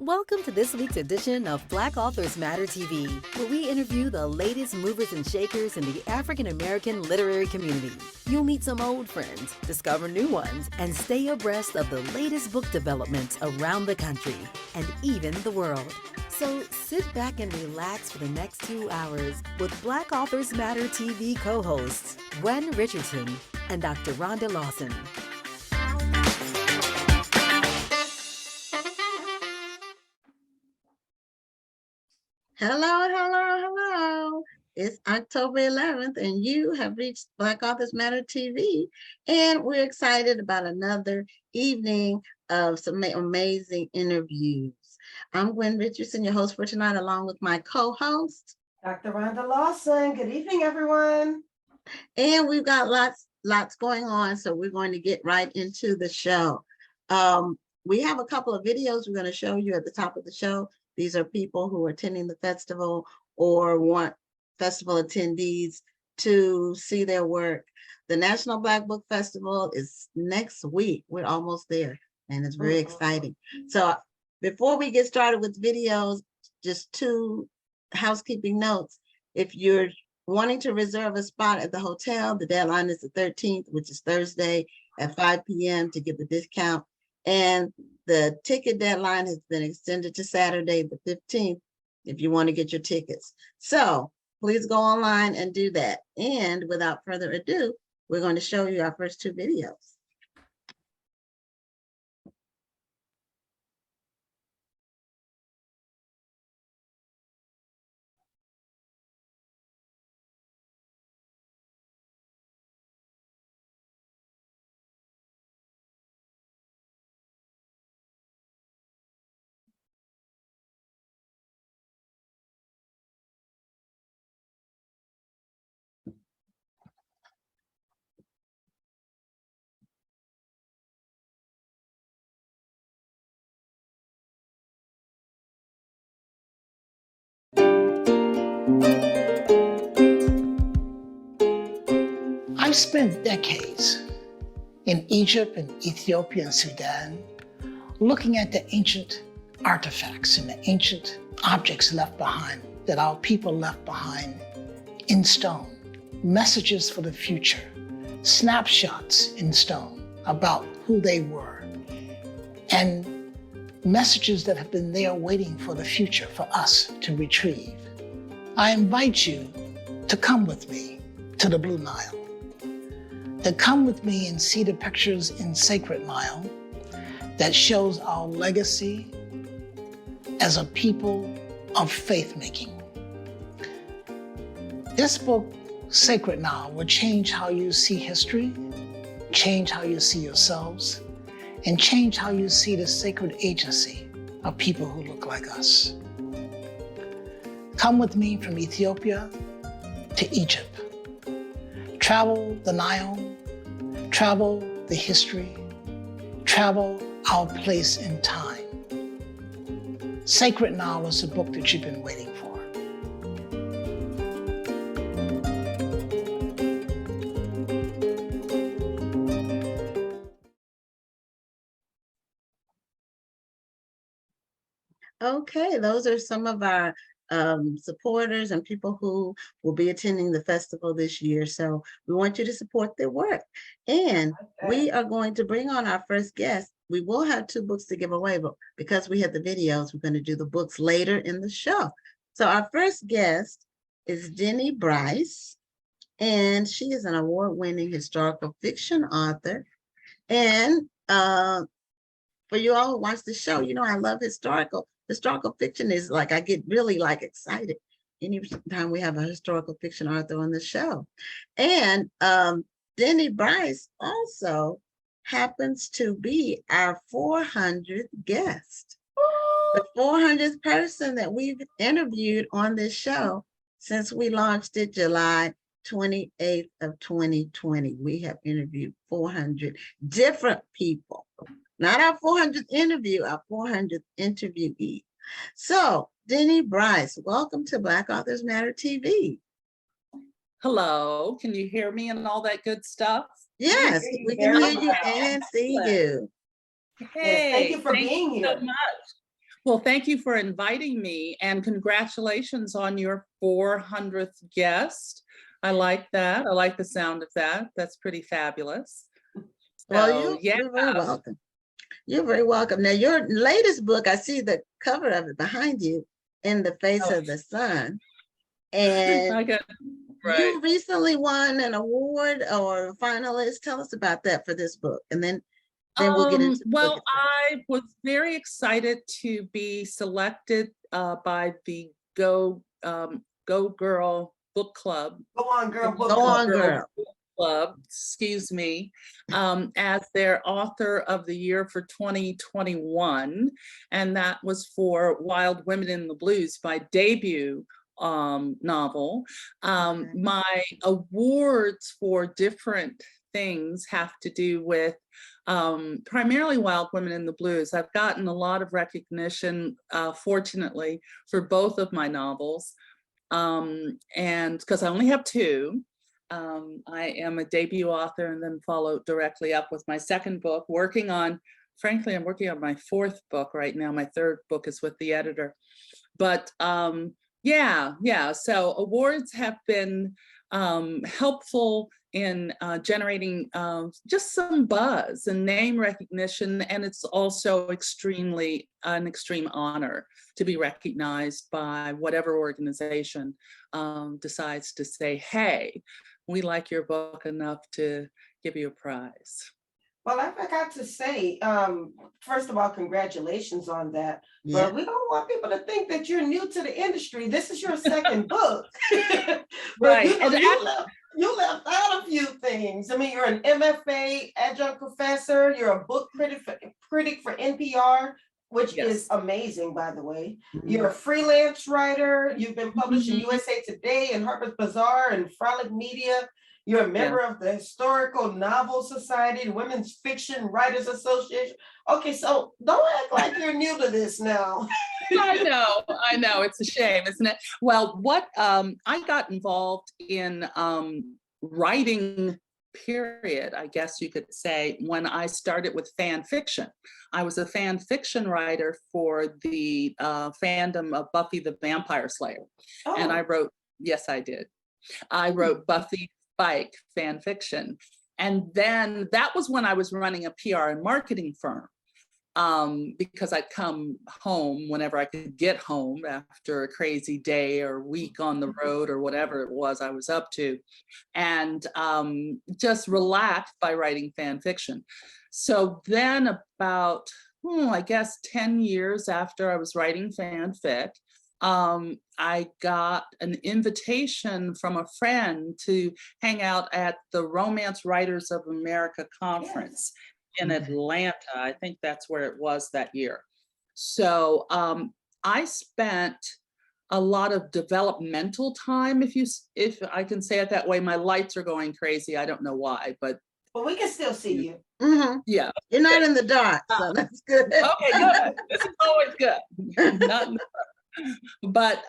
Welcome to this week's edition of Black Authors Matter TV, where we interview the latest movers and shakers in the African American literary community. You'll meet some old friends, discover new ones, and stay abreast of the latest book developments around the country and even the world. So sit back and relax for the next 2 hours with Black Authors Matter TV co-hosts Gwen Richardson and Dr. Rhonda Lawson. Hello. It's October 11th, and you have reached Black Authors Matter TV, and we're excited about another evening of some amazing interviews. I'm Gwen Richardson, your host for tonight, along with my co-host, Dr. Rhonda Lawson. Good evening, everyone. And we've got lots going on, so we're going to get right into the show. We have a couple of videos we're going to show you at the top of the show. These are people who are attending the festival or want festival attendees to see their work. The National Black Book Festival is next week. We're almost there, and it's very exciting. So before we get started with videos, just 2 housekeeping notes. If you're wanting to reserve a spot at the hotel, the deadline is the 13th, which is Thursday at 5 p.m. to get the discount. And the ticket deadline has been extended to Saturday, the 15th, if you want to get your tickets. So please go online and do that. And without further ado, we're going to show you our first 2 videos. I've spent decades in Egypt and Ethiopia and Sudan looking at the ancient artifacts and the ancient objects left behind that our people left behind in stone. Messages for the future, snapshots in stone about who they were, and messages that have been there waiting for the future for us to retrieve. I invite you to come with me to the Blue Nile. To come with me and see the pictures in Sacred Nile that shows our legacy as a people of faith-making. This book, Sacred Nile, will change how you see history, change how you see yourselves, and change how you see the sacred agency of people who look like us. Come with me from Ethiopia to Egypt. Travel the Nile, travel the history, travel our place in time. Sacred Nile is the book that you've been waiting for. Okay, those are some of our supporters and people who will be attending the festival this year. So we want you to support their work. And we are going to bring on our first guest. We will have 2 books to give away, but because we have the videos, we're going to do the books later in the show. So our first guest is Denny Bryce, and she is an award-winning historical fiction author. And for you all who watch the show, you know I love historical fiction. Is like I get really excited anytime we have a historical fiction author on the show. And Denny Bryce also happens to be our 400th guest, the 400th person that we've interviewed on this show since we launched it July 28th of 2020. We have interviewed 400 different people. Not our 400th interview, our 400th interviewee. So, Denny Bryce, welcome to Black Authors Matter TV. Hello, can you hear me and all that good stuff? Yes, we can hear you and see you. Hey, thank you for being here. So much. Well, thank you for inviting me, and congratulations on your 400th guest. I like that. I like the sound of that. That's pretty fabulous. Well, So, yeah. you're very welcome. You're very welcome. Now, your latest book, I see the cover of it behind you, In the Face Oh. of the Sun. I And got right. you recently won an award or a finalist. Tell us about that for this book. And then we'll get into the book Well, itself. I was very excited to be selected by the Go Girl Book Club. Go on, girl. Book Go club. on, girl. Book Club, excuse me, as their author of the year for 2021. And that was for Wild Women in the Blues, my debut novel. My awards for different things have to do with primarily Wild Women in the Blues. I've gotten a lot of recognition, fortunately, for both of my novels. And because I only have two, I am a debut author and then followed directly up with my second book, frankly, I'm working on my fourth book right now. My third book is with the editor. But yeah, so awards have been helpful in generating just some buzz and name recognition, and it's also an extreme honor to be recognized by whatever organization decides to say, hey, we like your book enough to give you a prize. Well, I forgot to say, first of all, congratulations on that. Yeah. But we don't want people to think that you're new to the industry. This is your second book. But Right. you left out a few things. I mean, you're an MFA adjunct professor. You're a book critic for NPR, which Yes. is amazing, by the way. Mhm. You're a freelance writer. You've been published in USA Today and Harper's Bazaar and Frolic Media. You're a member of the Historical Novel Society, the Women's Fiction Writers Association. Okay, so don't act like you're new to this now. I know, it's a shame, isn't it? Well, I got involved in writing, period, I guess you could say, when I started with fan fiction. I was a fan fiction writer for the fandom of Buffy the Vampire Slayer. Oh. And I wrote, yes, I did. I wrote Buffy Spike fan fiction. And then that was when I was running a PR and marketing firm. Because I'd come home whenever I could get home after a crazy day or week on the road or whatever it was I was up to, and just relaxed by writing fan fiction. So then about, I guess 10 years after I was writing fanfic, I got an invitation from a friend to hang out at the Romance Writers of America conference. Yes. In Atlanta. I think that's where it was that year. So I spent a lot of developmental time, if I can say it that way. My lights are going crazy. I don't know why, but we can still see you. Mm-hmm. Yeah. You're not in the dark, so that's good. Okay, good. This is always good. Not in the dark. But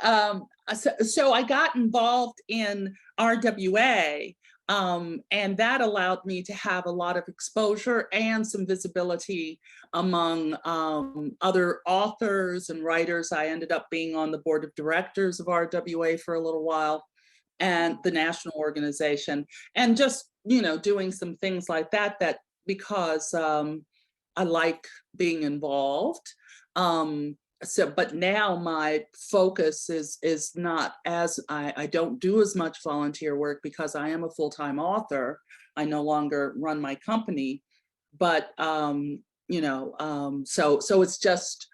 so I got involved in RWA. And that allowed me to have a lot of exposure and some visibility among other authors and writers. I ended up being on the board of directors of RWA for a little while, and the national organization, and just, doing some things like that because I like being involved. But now my focus is not as, I don't do as much volunteer work because I am a full-time author. I no longer run my company, but so it's just,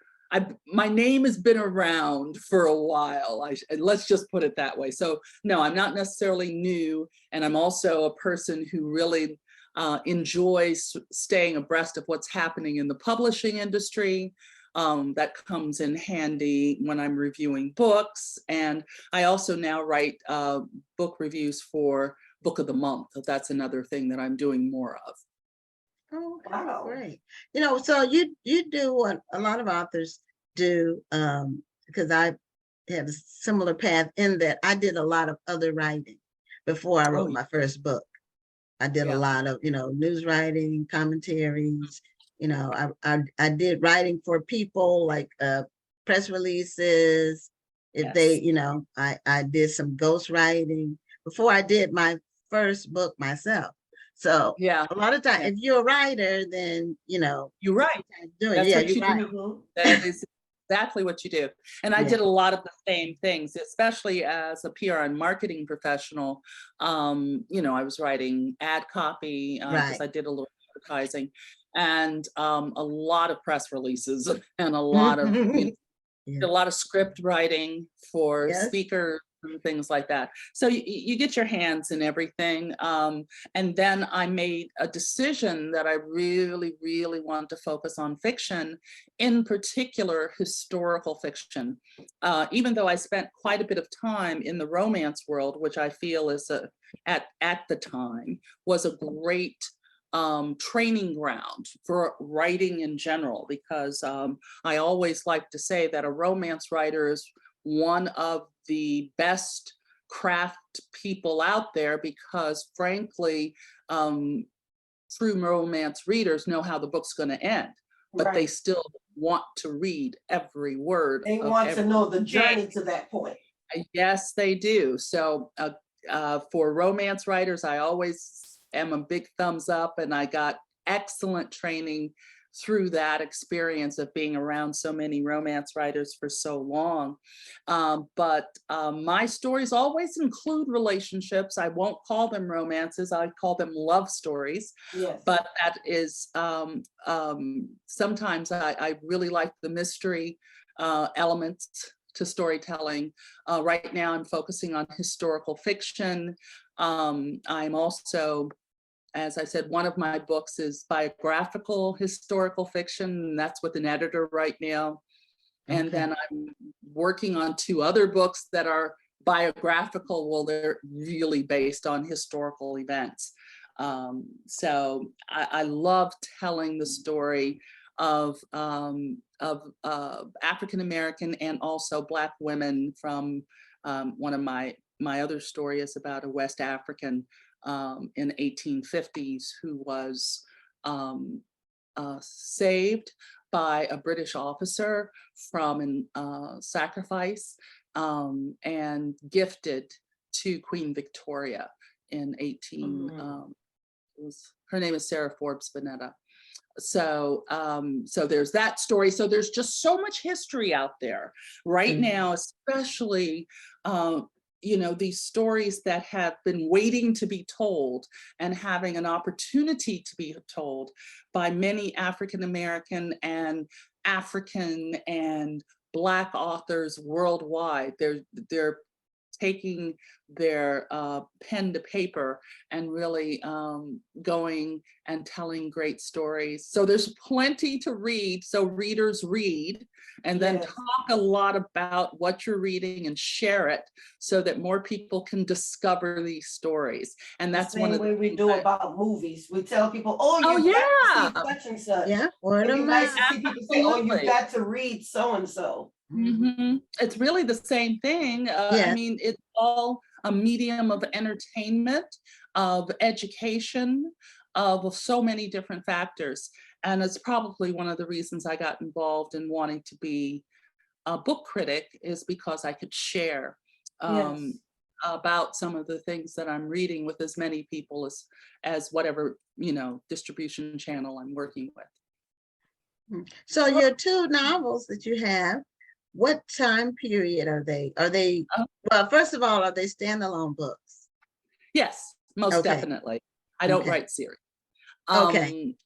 my name has been around for a while. Let's just put it that way. So no, I'm not necessarily new, and I'm also a person who really enjoys staying abreast of what's happening in the publishing industry. That comes in handy when I'm reviewing books. And I also now write book reviews for Book of the Month. That's another thing that I'm doing more of. Oh, okay, Wow. great. So you do what a lot of authors do, because I had a similar path in that I did a lot of other writing before I wrote my first book. I did a lot of, news writing, commentaries. I did writing for people like press releases, if they, Yes. you know, I did some ghostwriting before I did my first book myself. So Yeah, a lot of times, yeah. if you're a writer, then, you know, You're right. sometimes doing, That's yeah, what you're you right. do. Mhm. That is exactly what you do. And I Yeah. did a lot of the same things, especially as a PR and marketing professional. You know, I was writing ad copy because Right. I did a little advertising, and a lot of press releases and a lot of, you know, Yeah. a lot of script writing for Yes. speakers and things like that. So you get your hands in everything. And then I made a decision that I really, really wanted to focus on fiction, in particular historical fiction. Even though I spent quite a bit of time in the romance world, which I feel is at the time was a great training ground for writing in general, because I always like to say that a romance writer is one of the best craft people out there, because frankly, true romance readers know how the book's going to end, but they Right. still want to read every word. They of want to every know the page. journey to that point. Yes, they do. So for romance writers, I always am a big thumbs up, and I got excellent training through that experience of being around so many romance writers for so long. But my stories always include relationships. I won't call them romances, I call them love stories. Yes. But that is sometimes I really like the mystery elements to storytelling. Right now I'm focusing on historical fiction. I'm also, as I said, one of my books is biographical historical fiction, and that's with an editor right now. And Okay. then I'm working on 2 other books that are biographical. Well, they're really based on historical events. So I love telling the story of African American and also Black women. From one of my other story is about a West African in 1850s who was saved by a British officer from sacrifice and gifted to Queen Victoria in 18. Her name is Sarah Forbes Bonetta. So so there's that story. So there's just so much history out there right Mhm. now, especially you know, these stories that have been waiting to be told and having an opportunity to be told by many African American and African and Black authors worldwide. They're taking their pen to paper and really going and telling great stories. So there's plenty to read. So readers read, and then Yes. talk a lot about what you're reading and share it so that more people can discover these stories. And The that's one same of the way we things do I- about movies. We tell people, oh, Oh, you've got to yeah. see such and such. Yeah, word It'd of be nice mouth. to see people say, oh, you've Absolutely. got to read so and so. It's really the same thing. I Yes. mean, it's all a medium of entertainment, of education, of so many different factors. And it's probably one of the reasons I got involved in wanting to be a book critic, is because I could share Yes. about some of the things that I'm reading with as many people as whatever, you know, distribution channel I'm working with. So your 2 novels that you have, what time period are they? Are they, Oh. well, first of all, are they standalone books? Yes, most Okay. definitely. I don't Okay. write series. Okay.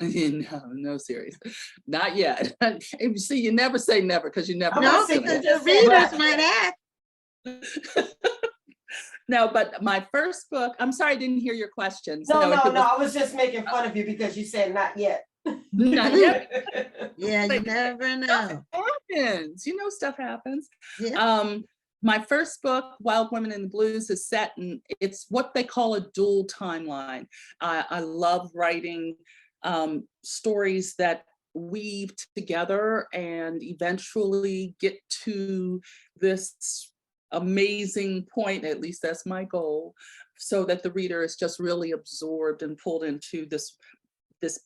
No series, not yet. You see, you never say never, because you never I'm know No, gonna what's say, gonna because you the just said readers that. might ask. No, but my first book, I'm sorry, I didn't hear your question. No, So if no, it no. was I was just making fun of you because you said not yet. not yet, Yeah, you Like, never stuff know. happens, you know, stuff happens. Yeah. My first book, Wild Women in the Blues, is set in, it's what they call a dual timeline. I love writing stories that weave together and eventually get to this amazing point, at least that's my goal, so that the reader is just really absorbed and pulled into this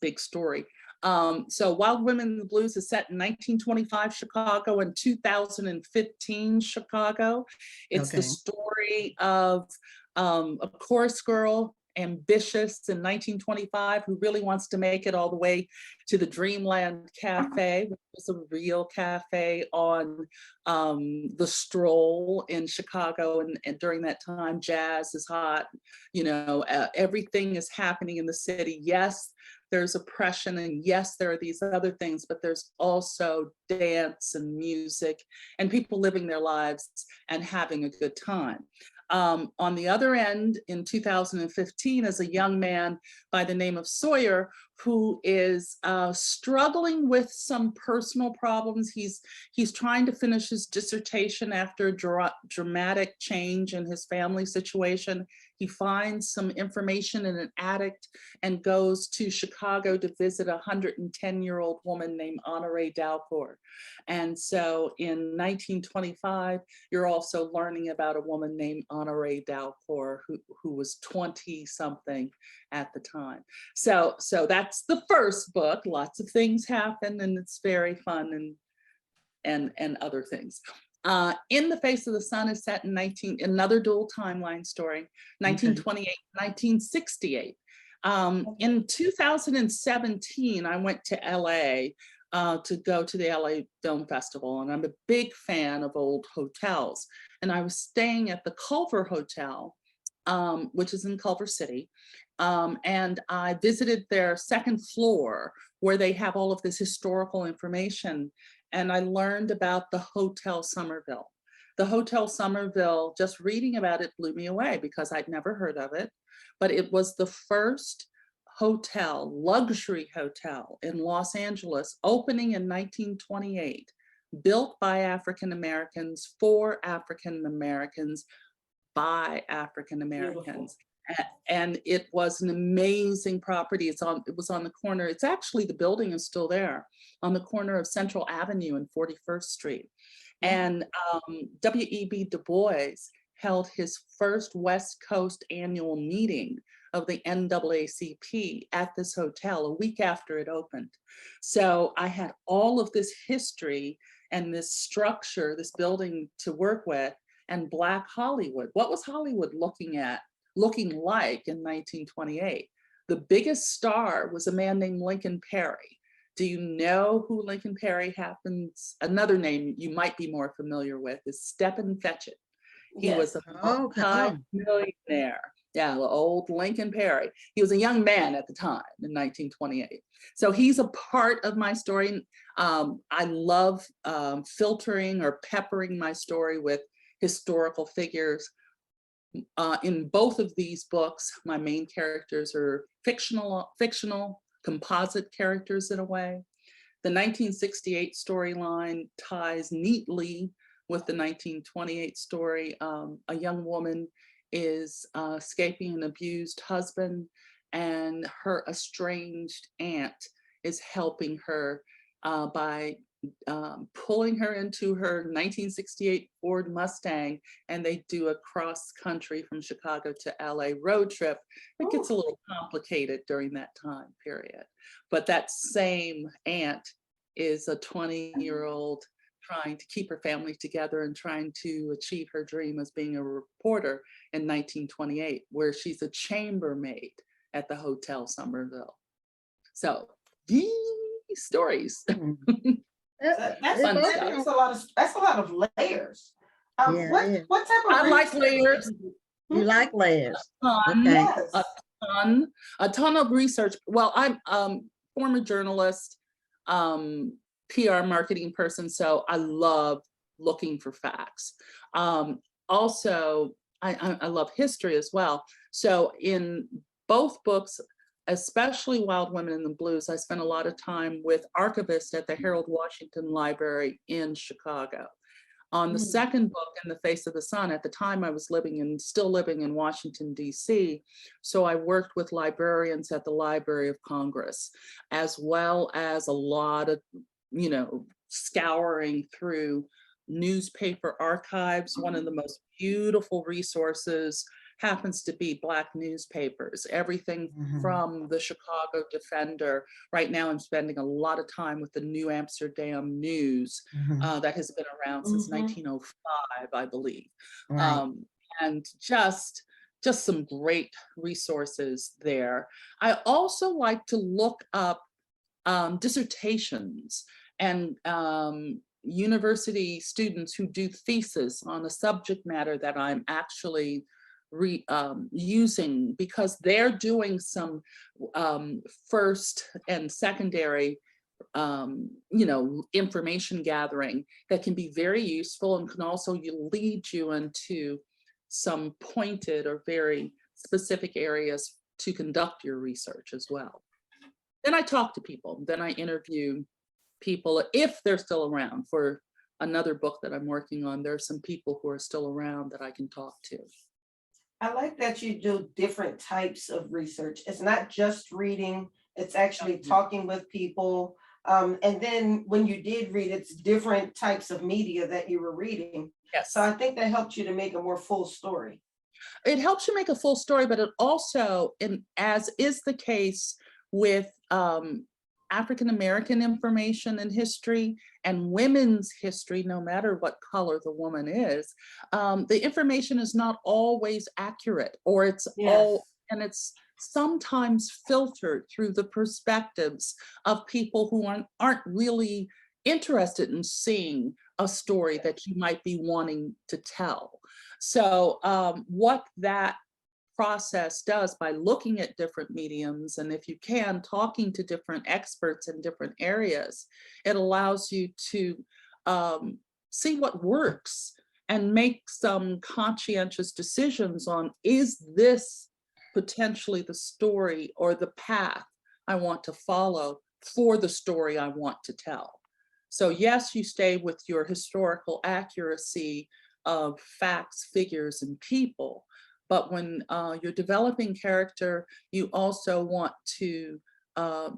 big story. So Wild Women in the Blues is set in 1925 Chicago and 2015 Chicago. It's the Okay. story of a chorus girl, ambitious in 1925, who really wants to make it all the way to the Dreamland Cafe, which was a real cafe on the Stroll in Chicago. And during that time, jazz is hot, you know, everything is happening in the city. Yes, there's oppression, and yes, there are these other things, but there's also dance and music and people living their lives and having a good time. On the other end, in 2015, is a young man by the name of Sawyer, who is struggling with some personal problems. He's trying to finish his dissertation after a dramatic change in his family situation. He finds some information in an attic and goes to Chicago to visit a 110-year-old woman named Honoree Dalcourt. And so in 1925, you're also learning about a woman named Honoree Dalcourt, who was 20-something at the time. So that's the first book. Lots of things happen, and it's very fun and other things. In the Face of the Sun is set in another dual timeline story, 1928, 1968. In 2017, I went to LA to go to the LA Film Festival, and I'm a big fan of old hotels. And I was staying at the Culver Hotel, which is in Culver City. And I visited their second floor where they have all of this historical information. And I learned about the Hotel Somerville. The Hotel Somerville, just reading about it blew me away because I'd never heard of it, but it was the first hotel, luxury hotel in Los Angeles, opening in 1928, built by African Americans, for African Americans, by African Americans. And it was an amazing property. It was on the corner. It's actually, the building is still there on the corner of Central Avenue and 41st Street. And W.E.B. Du Bois held his first West Coast annual meeting of the NAACP at this hotel a week after it opened. So I had all of this history and this structure, this building to work with, and Black Hollywood. What was Hollywood looking like in 1928? The biggest star was a man named Lincoln Perry. Do you know who Lincoln Perry happens? Another name you might be more familiar with is Stephen Fetchit. He was a multi-millionaire. Yeah, old Lincoln Perry. He was a young man at the time in 1928. So he's a part of my story. I love filtering or peppering my story with historical figures. In both of these books, my main characters are fictional composite characters in a way. The 1968 storyline ties neatly with the 1928 story. A young woman is escaping an abused husband, and her estranged aunt is helping her by pulling her into her 1968 Ford Mustang, and they do a cross country from Chicago to LA road trip. It gets a little complicated during that time period, but that same aunt is a 20-year-old trying to keep her family together and trying to achieve her dream as being a reporter in 1928, where she's a chambermaid at the Hotel Somerville. So these stories. That's a lot of layers. What type of I like layers. You like layers? A ton of research. Well, I'm former journalist, PR marketing person, so I love looking for facts. Also, I love history as well. So in both books, especially Wild Women in the Blues, I spent a lot of time with archivists at the Harold Washington Library in Chicago. On the second book, In the Face of the Sun, at the time I was still living in Washington, D.C., so I worked with librarians at the Library of Congress, as well as a lot of, scouring through newspaper archives. One of the most beautiful resources happens to be Black newspapers, everything from the Chicago Defender. Right now, I'm spending a lot of time with the New Amsterdam News that has been around since 1905, I believe. Right. And just some great resources there. I also like to look up dissertations and university students who do thesis on a subject matter that I'm actually using, because they're doing some first and secondary information gathering that can be very useful and can also lead you into some pointed or very specific areas to conduct your research as well. Then I talk to people, then I interview people if they're still around. For another book that I'm working on, there are some people who are still around that I can talk to. I like that you do different types of research. It's not just reading, it's actually talking with people. And then when you did read, it's different types of media that you were reading. Yes. So I think that helped you to make a more full story. It helps you make a full story, but it also, as is the case with African-American information and history and women's history, no matter what color the woman is, the information is not always accurate, or it's it's sometimes filtered through the perspectives of people who aren't really interested in seeing a story that you might be wanting to tell. So what that process does, by looking at different mediums, and if you can, talking to different experts in different areas, it allows you to see what works and make some conscientious decisions on, is this potentially the story or the path I want to follow for the story I want to tell. So yes, you stay with your historical accuracy of facts, figures, and people, but when you're developing character, you also want to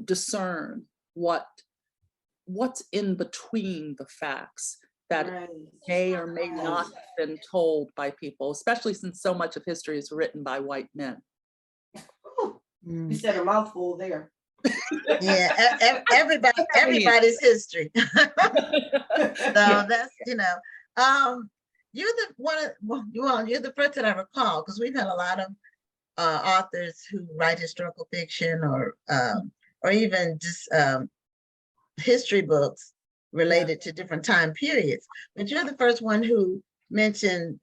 discern what's in between the facts that may or may not have been told by people, especially since so much of history is written by white men. You said a mouthful there. Yeah, everybody's history. So that's, you're the first that I recall, because we've had a lot of authors who write historical fiction or even just history books related to different time periods. But you're the first one who mentioned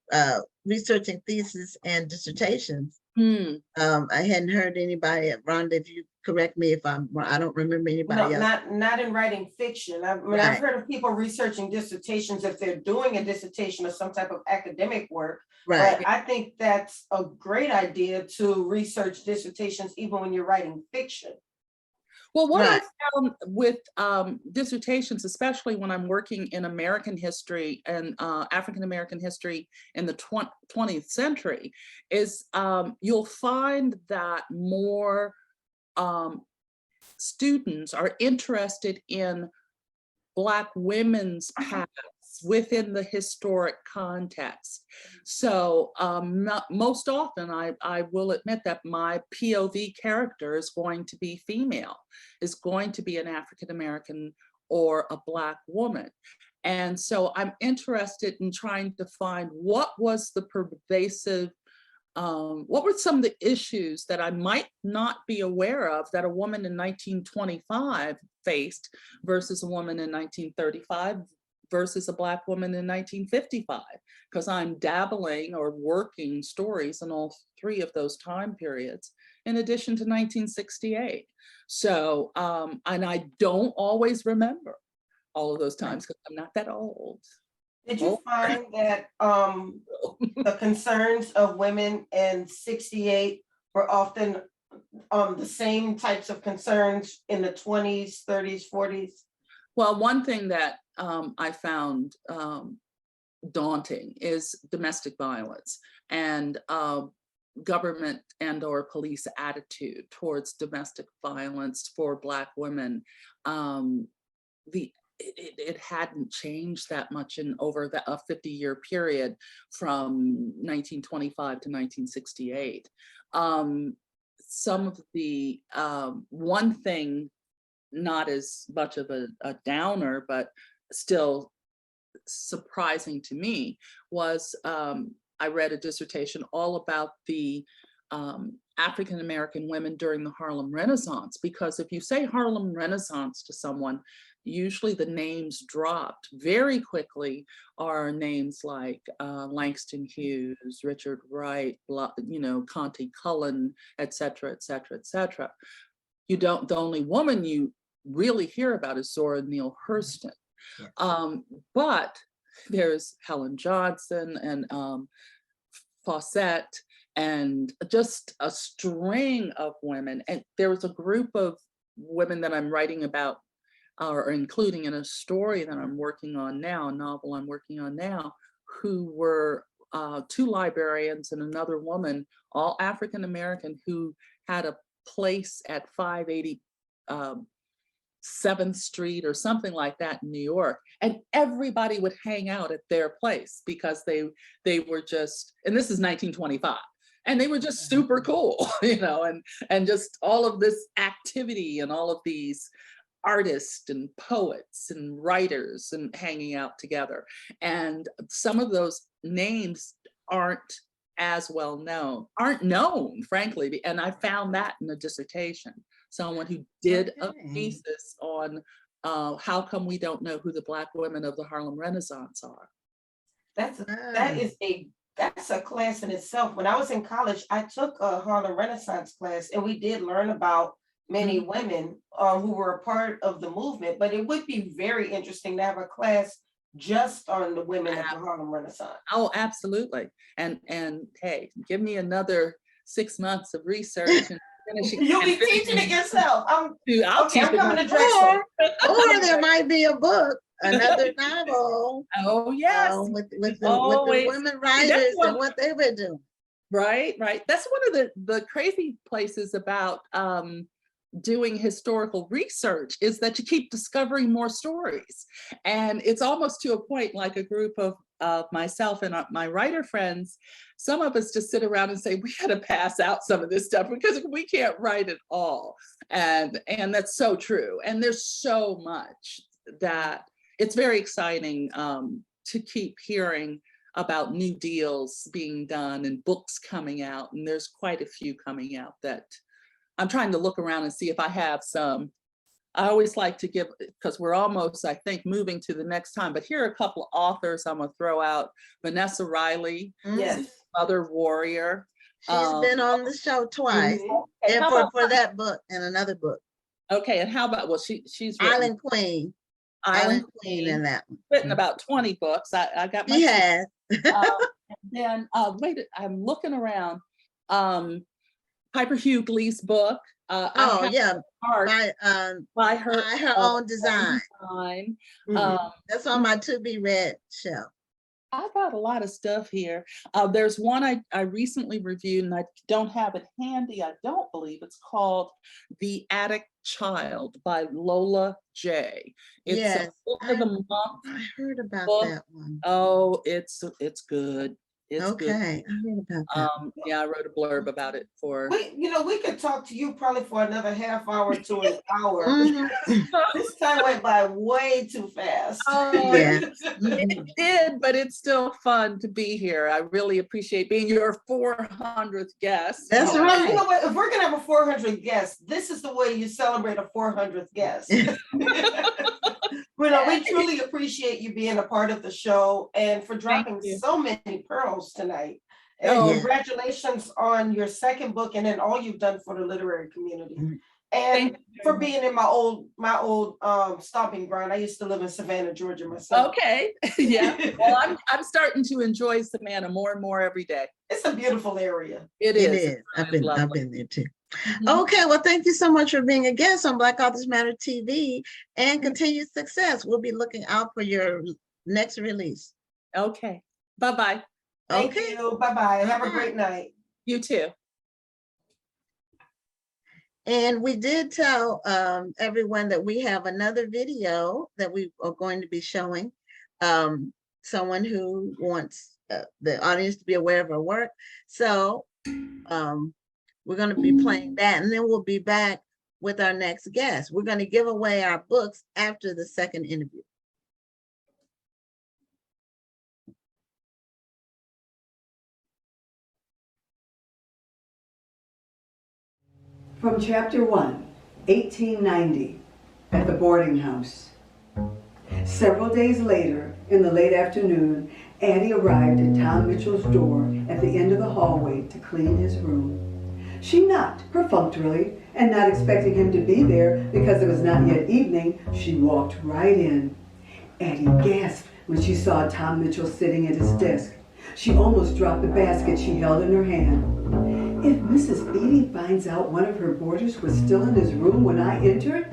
researching theses and dissertations. I hadn't heard anybody. Rhonda, if you correct me if I don't remember anybody else. Not in writing fiction. I mean, I've heard of people researching dissertations if they're doing a dissertation or some type of academic work. Right. But I think that's a great idea to research dissertations even when you're writing fiction. Well, what I found with dissertations, especially when I'm working in American history and African-American history in the 20th century, is you'll find that more students are interested in Black women's paths within the historic context. So most often, I will admit that my POV character is going to be female, is going to be an African-American or a Black woman. And so I'm interested in trying to find what was the pervasive, what were some of the issues that I might not be aware of that a woman in 1925 faced versus a woman in 1935 versus a Black woman in 1955, because I'm dabbling or working stories in all three of those time periods, in addition to 1968. So, and I don't always remember all of those times because I'm not that old. Did you find that the concerns of women in 68 were often the same types of concerns in the 20s, 30s, 40s? Well, one thing that I found daunting is domestic violence and government and or police attitude towards domestic violence for Black women. it hadn't changed that much in over a 50-year period from 1925 to 1968. Some of the one thing, not as much of a downer, but still surprising to me, was I read a dissertation all about the African-American women during the Harlem Renaissance, because if you say Harlem Renaissance to someone, usually the names dropped very quickly are names like Langston Hughes, Richard Wright, Conte Cullen, et cetera, et cetera, et cetera. The only woman you really hear about is Zora Neale Hurston. Yes. But there's Helen Johnson and Fawcett, and just a string of women. And there was a group of women that I'm writing about, or including in a story that I'm working on now, a novel I'm working on now, who were 2 librarians and another woman, all African-American, who had a place at 580 7th Street or something like that in New York, and everybody would hang out at their place because they were just, and this is 1925, and they were just super cool, and just all of this activity and all of these artists and poets and writers and hanging out together. And some of those names aren't known, frankly, and I found that in a dissertation. Someone who did a thesis on how come we don't know who the Black women of the Harlem Renaissance are. That's a class in itself. When I was in college, I took a Harlem Renaissance class, and we did learn about many women who were a part of the movement. But it would be very interesting to have a class just on the women of the Harlem Renaissance. Oh, absolutely. And hey, give me another 6 months of research and you'll be teaching it yourself. I'm coming to Drexel. Or there might be a book, another novel. Oh yes, with the women writers and what they were doing. Right. That's one of the crazy places about doing historical research, is that you keep discovering more stories, and it's almost to a point, like a group of myself and my writer friends, some of us just sit around and say, we got to pass out some of this stuff because we can't write it all. And that's so true. And there's so much that it's very exciting to keep hearing about new deals being done and books coming out. And there's quite a few coming out that I'm trying to look around and see if I have some. I always like to give, because we're almost, I think, moving to the next time, but here are a couple of authors I'm going to throw out. Vanessa Riley, yes, Mother Warrior. She's been on the show twice, and for that book and another book. Okay, and how about, she's Island Queen. Island Queen in that one. Written about 20 books. I got my. She has. Then wait, I'm looking around. Piper Hughley's book. By her own design. That's on my to be read shelf. I've got a lot of stuff here. There's one I recently reviewed, and I don't have it handy. I don't believe it's called The Attic Child by Lola J. It's a book of the month. I heard about that one. Oh, it's good. It's okay, good. I heard about that. Yeah, I wrote a blurb about it for. We could talk to you probably for another half hour to an hour. This time went by way too fast. Oh, yeah. It did, but it's still fun to be here. I really appreciate being your 400th guest. That's right. You know what? If we're gonna have a 400th guest, this is the way you celebrate a 400th guest. We truly appreciate you being a part of the show and for dropping so many pearls tonight. And congratulations on your second book and then all you've done for the literary community. And for being in my old stomping ground. I used to live in Savannah, Georgia myself. Okay. Yeah. Well, I'm starting to enjoy Savannah more and more every day. It's a beautiful area. It is. I've been there too. Okay, well, thank you so much for being a guest on Black Authors Matter TV, and continued success. We'll be looking out for your next release. Okay. Bye-bye. Thank you. Bye-bye. Have a great night. You too. And we did tell everyone that we have another video that we are going to be showing someone who wants the audience to be aware of her work. So we're going to be playing that, and then we'll be back with our next guest. We're going to give away our books after the second interview. From Chapter 1, 1890, at the boarding house. Several days later, in the late afternoon, Addie arrived at Tom Mitchell's door at the end of the hallway to clean his room. She knocked perfunctorily, and not expecting him to be there because it was not yet evening, she walked right in. Addie gasped when she saw Tom Mitchell sitting at his desk. She almost dropped the basket she held in her hand. If Mrs. Beatty finds out one of her boarders was still in his room when I entered,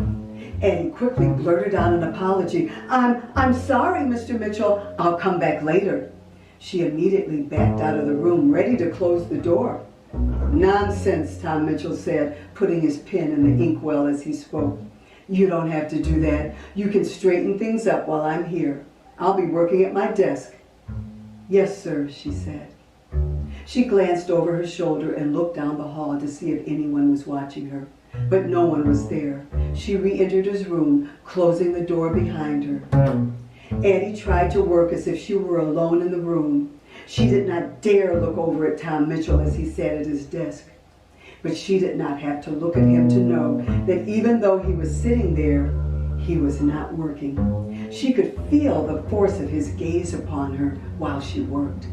Addie quickly blurted out an apology. I'm sorry, Mr. Mitchell. I'll come back later. She immediately backed out of the room, ready to close the door. Nonsense, Tom Mitchell said, putting his pen in the inkwell as he spoke. You don't have to do that. You can straighten things up while I'm here. I'll be working at my desk. Yes, sir, she said. She glanced over her shoulder and looked down the hall to see if anyone was watching her, but no one was there. She re-entered his room, closing the door behind her. Addie tried to work as if she were alone in the room. She did not dare look over at Tom Mitchell as he sat at his desk. But she did not have to look at him to know that even though he was sitting there, he was not working. She could feel the force of his gaze upon her while she worked.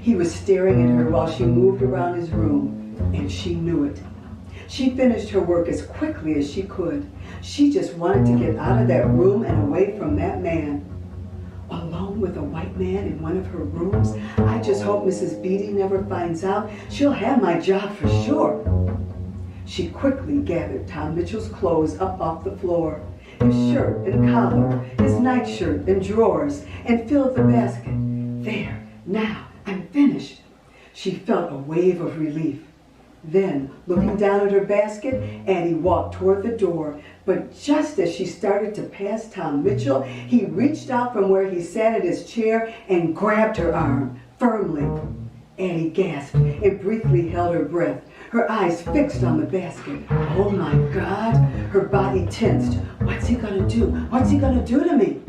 He was staring at her while she moved around his room, and she knew it. She finished her work as quickly as she could. She just wanted to get out of that room and away from that man. Alone with a white man in one of her rooms? I just hope Mrs. Beatty never finds out. She'll have my job for sure. She quickly gathered Tom Mitchell's clothes up off the floor, his shirt and collar, his nightshirt and drawers, and filled the basket. There, now, I'm finished. She felt a wave of relief. Then, looking down at her basket, Addie walked toward the door. But just as she started to pass Tom Mitchell, he reached out from where he sat at his chair and grabbed her arm firmly. Addie gasped and briefly held her breath, her eyes fixed on the basket. Oh my God! Her body tensed. What's he gonna do? What's he gonna do to me?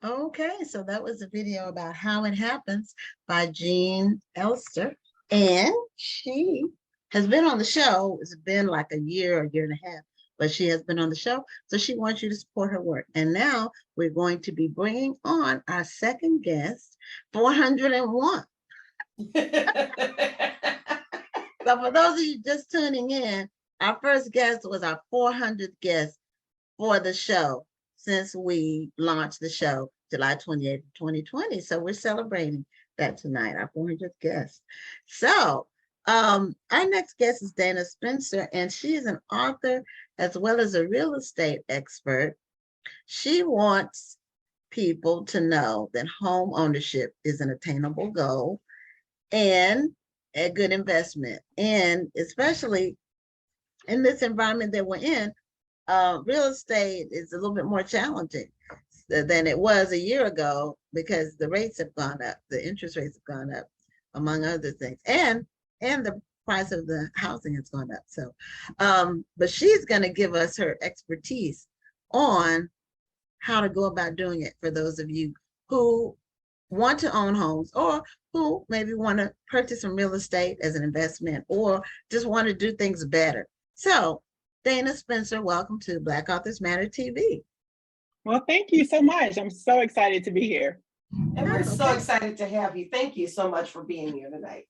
Okay, so that was a video about How It Happens by Jean Elster. And she has been on the show. It's been like a year and a half, but she has been on the show. So she wants you to support her work. And now we're going to be bringing on our second guest, 401. So for those of you just tuning in, our first guest was our 400th guest for the show since we launched the show July 28th, 2020. So we're celebrating that tonight, our 400th guest. So our next guest is Dana Spencer, and she is an author as well as a real estate expert. She wants people to know that home ownership is an attainable goal and a good investment. And especially in this environment that we're in, real estate is a little bit more challenging than it was a year ago because the rates have gone up, the interest rates have gone up, among other things, and the price of the housing has gone up. So, but she's going to give us her expertise on how to go about doing it for those of you who want to own homes or who maybe want to purchase some real estate as an investment or just want to do things better. So Dana Spencer, welcome to Black Authors Matter TV. Well, thank you so much. I'm so excited to be here. And we're so excited to have you. Thank you so much for being here tonight.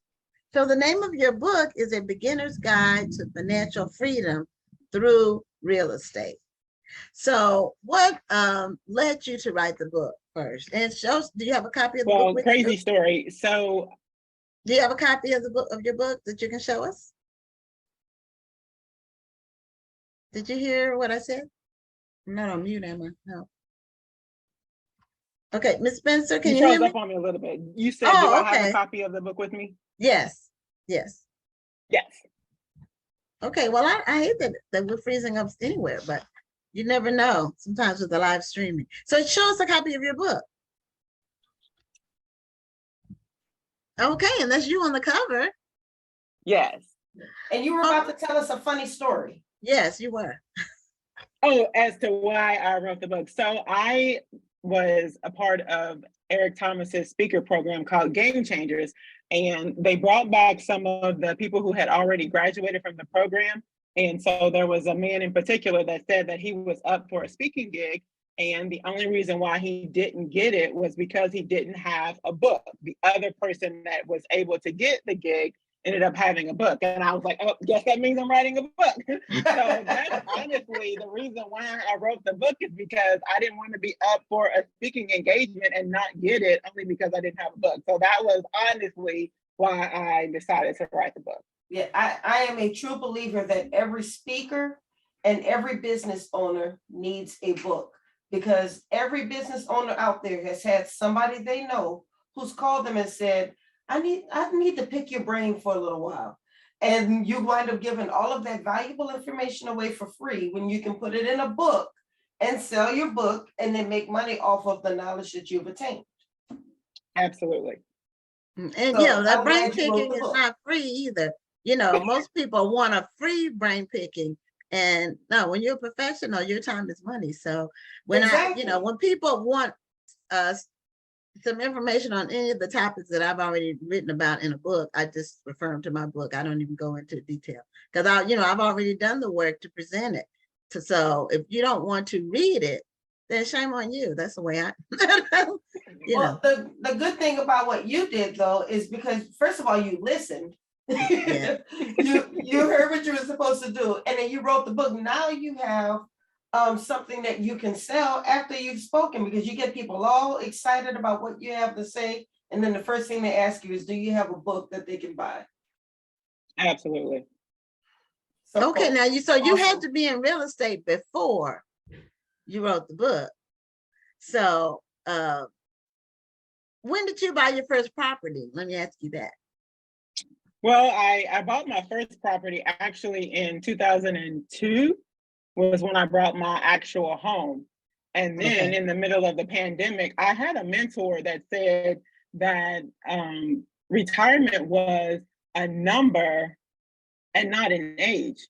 So the name of your book is A Beginner's Guide to Financial Freedom Through Real Estate. So what led you to write the book first? And do you have a copy of the book? Well, crazy story. So do you have a copy of the book, of your book, that you can show us? Did you hear what I said? I'm not on mute, am I? No. Okay, Ms. Spencer, can You you hear froze me? up on me a little bit. You said, do Oh, I have a okay. copy of the book with me? Yes, yes. Yes. Okay, well, I hate that we're freezing up anywhere, but you never know sometimes with the live streaming. So show us a copy of your book. Okay, and that's you on the cover. Yes. And you were about to tell us a funny story. Yes, you were. Oh, as to why I wrote the book. So I was a part of Eric Thomas's speaker program called Game Changers, and they brought back some of the people who had already graduated from the program. And so there was a man in particular that said that he was up for a speaking gig, and the only reason why he didn't get it was because he didn't have a book. The other person that was able to get the gig ended up having a book. And I was like, oh, guess that means I'm writing a book. So that's honestly the reason why I wrote the book, is because I didn't want to be up for a speaking engagement and not get it only because I didn't have a book. So that was honestly why I decided to write the book. Yeah, I am a true believer that every speaker and every business owner needs a book, because every business owner out there has had somebody they know who's called them and said, I need to pick your brain for a little while. And you wind up giving all of that valuable information away for free when you can put it in a book and sell your book and then make money off of the knowledge that you've attained. Absolutely. And So, that I'm brain glad you wrote picking the is book. not free either. Most people want a free brain picking. And no, when you're a professional, your time is money. So when Exactly. when people want some information on any of the topics that I've already written about in a book, I just refer them to my book. I don't even go into detail because I've already done the work to present it. So if you don't want to read it, then shame on you. That's the way I, Well, the good thing about what you did though is because first of all, you listened. Yeah. you heard what you were supposed to do, and then you wrote the book. Now you have something that you can sell after you've spoken, because you get people all excited about what you have to say, and then the first thing they ask you is, do you have a book that they can buy? Absolutely. So, okay, now you had awesome. to be in real estate before you wrote the book. So when did you buy your first property? Let me ask you that. Well, I bought my first property actually in 2002 was when I bought my actual home. And then Okay. in the middle of the pandemic, I had a mentor that said that retirement was a number and not an age.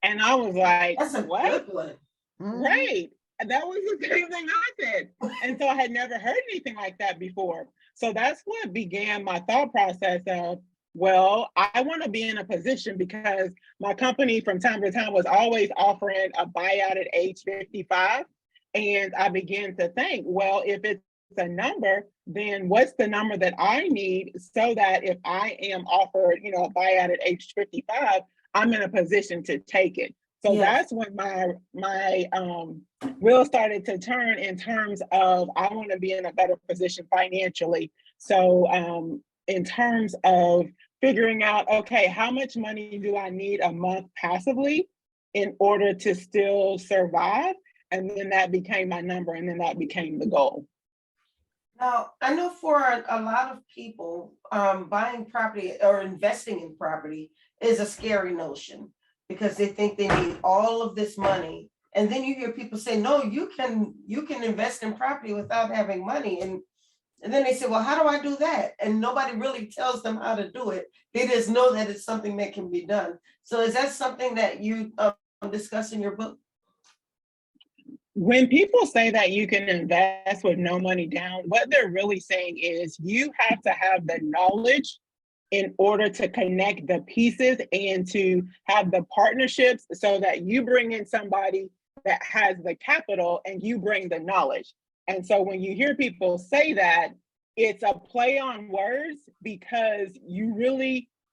And I was like, That's a what? good one. Mhm. Right. And that was the same thing I said. And so I had never heard anything like that before. So that's what began my thought process of, well, I want to be in a position, because my company from time to time was always offering a buyout at age 55. And I began to think, well, if it's a number, then what's the number that I need so that if I am offered, a buyout at age 55, I'm in a position to take it. So Yes. that's when my wheel started to turn in terms of I want to be in a better position financially. So in terms of figuring out, okay, how much money do I need a month passively in order to still survive? And then that became my number, and then that became the goal. Now, I know for a lot of people, buying property or investing in property is a scary notion, because they think they need all of this money. And then you hear people say, no, you can invest in property without having money. And then they say, well, how do I do that? And nobody really tells them how to do it. They just know that it's something that can be done. So is that something that you discuss in your book? When people say that you can invest with no money down, what they're really saying is you have to have the knowledge in order to connect the pieces and to have the partnerships so that you bring in somebody that has the capital and you bring the knowledge. And so when you hear people say that, it's a play on words, because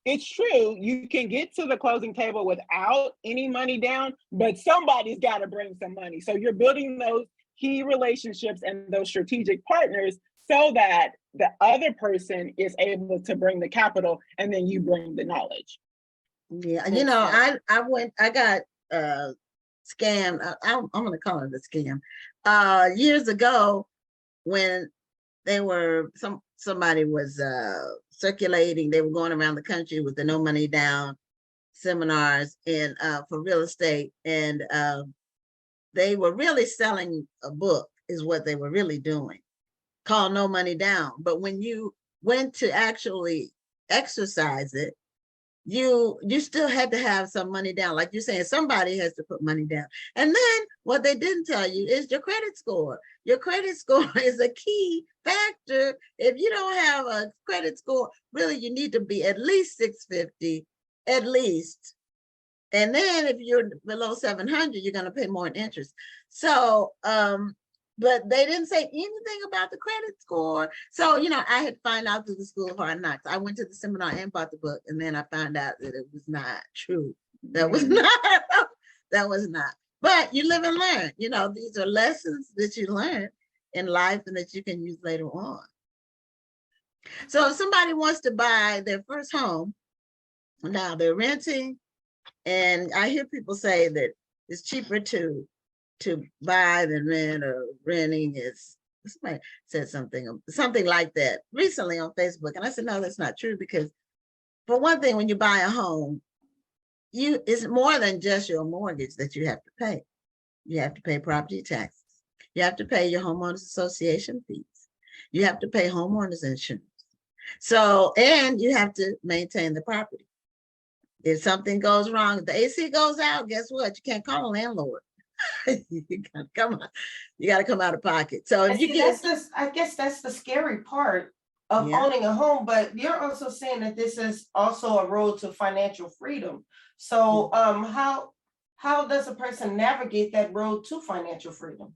it's true, you can get to the closing table without any money down, but somebody's got to bring some money. So you're building those key relationships and those strategic partners so that the other person is able to bring the capital and then you bring the knowledge. Yeah, I got scammed. I'm gonna call it a scam. Years ago, when they were, somebody was circulating, they were going around the country with the no money down seminars and for real estate, and they were really selling a book is what they were really doing, called No Money Down. But when you went to actually exercise it, you still had to have some money down. Like you're saying, somebody has to put money down. And then what they didn't tell you is your credit score. Your credit score is a key factor. If you don't have a credit score, really you need to be at least 650, at least. And then if you're below 700, you're going to pay more in interest. So, but they didn't say anything about the credit score. So, you know, I had found out through the School of Hard Knocks. I went to the seminar and bought the book, and then I found out that it was not true. That was not, that was not. But you live and learn. You know, these are lessons that you learn in life and that you can use later on. So if somebody wants to buy their first home, now they're renting, and I hear people say that it's cheaper to buy than rent, or renting is, somebody said something like that recently on Facebook. And I said, no, that's not true, because for one thing, when you buy a home, it's more than just your mortgage that you have to pay. You have to pay property taxes. You have to pay your homeowners association fees. You have to pay homeowners insurance. So, and you have to maintain the property. If something goes wrong, if the AC goes out, guess what? You can't call a landlord. You gotta come out of pocket. So if you get, I guess that's the scary part of owning a home, but you're also saying that this is also a road to financial freedom. So how does a person navigate that road to financial freedom?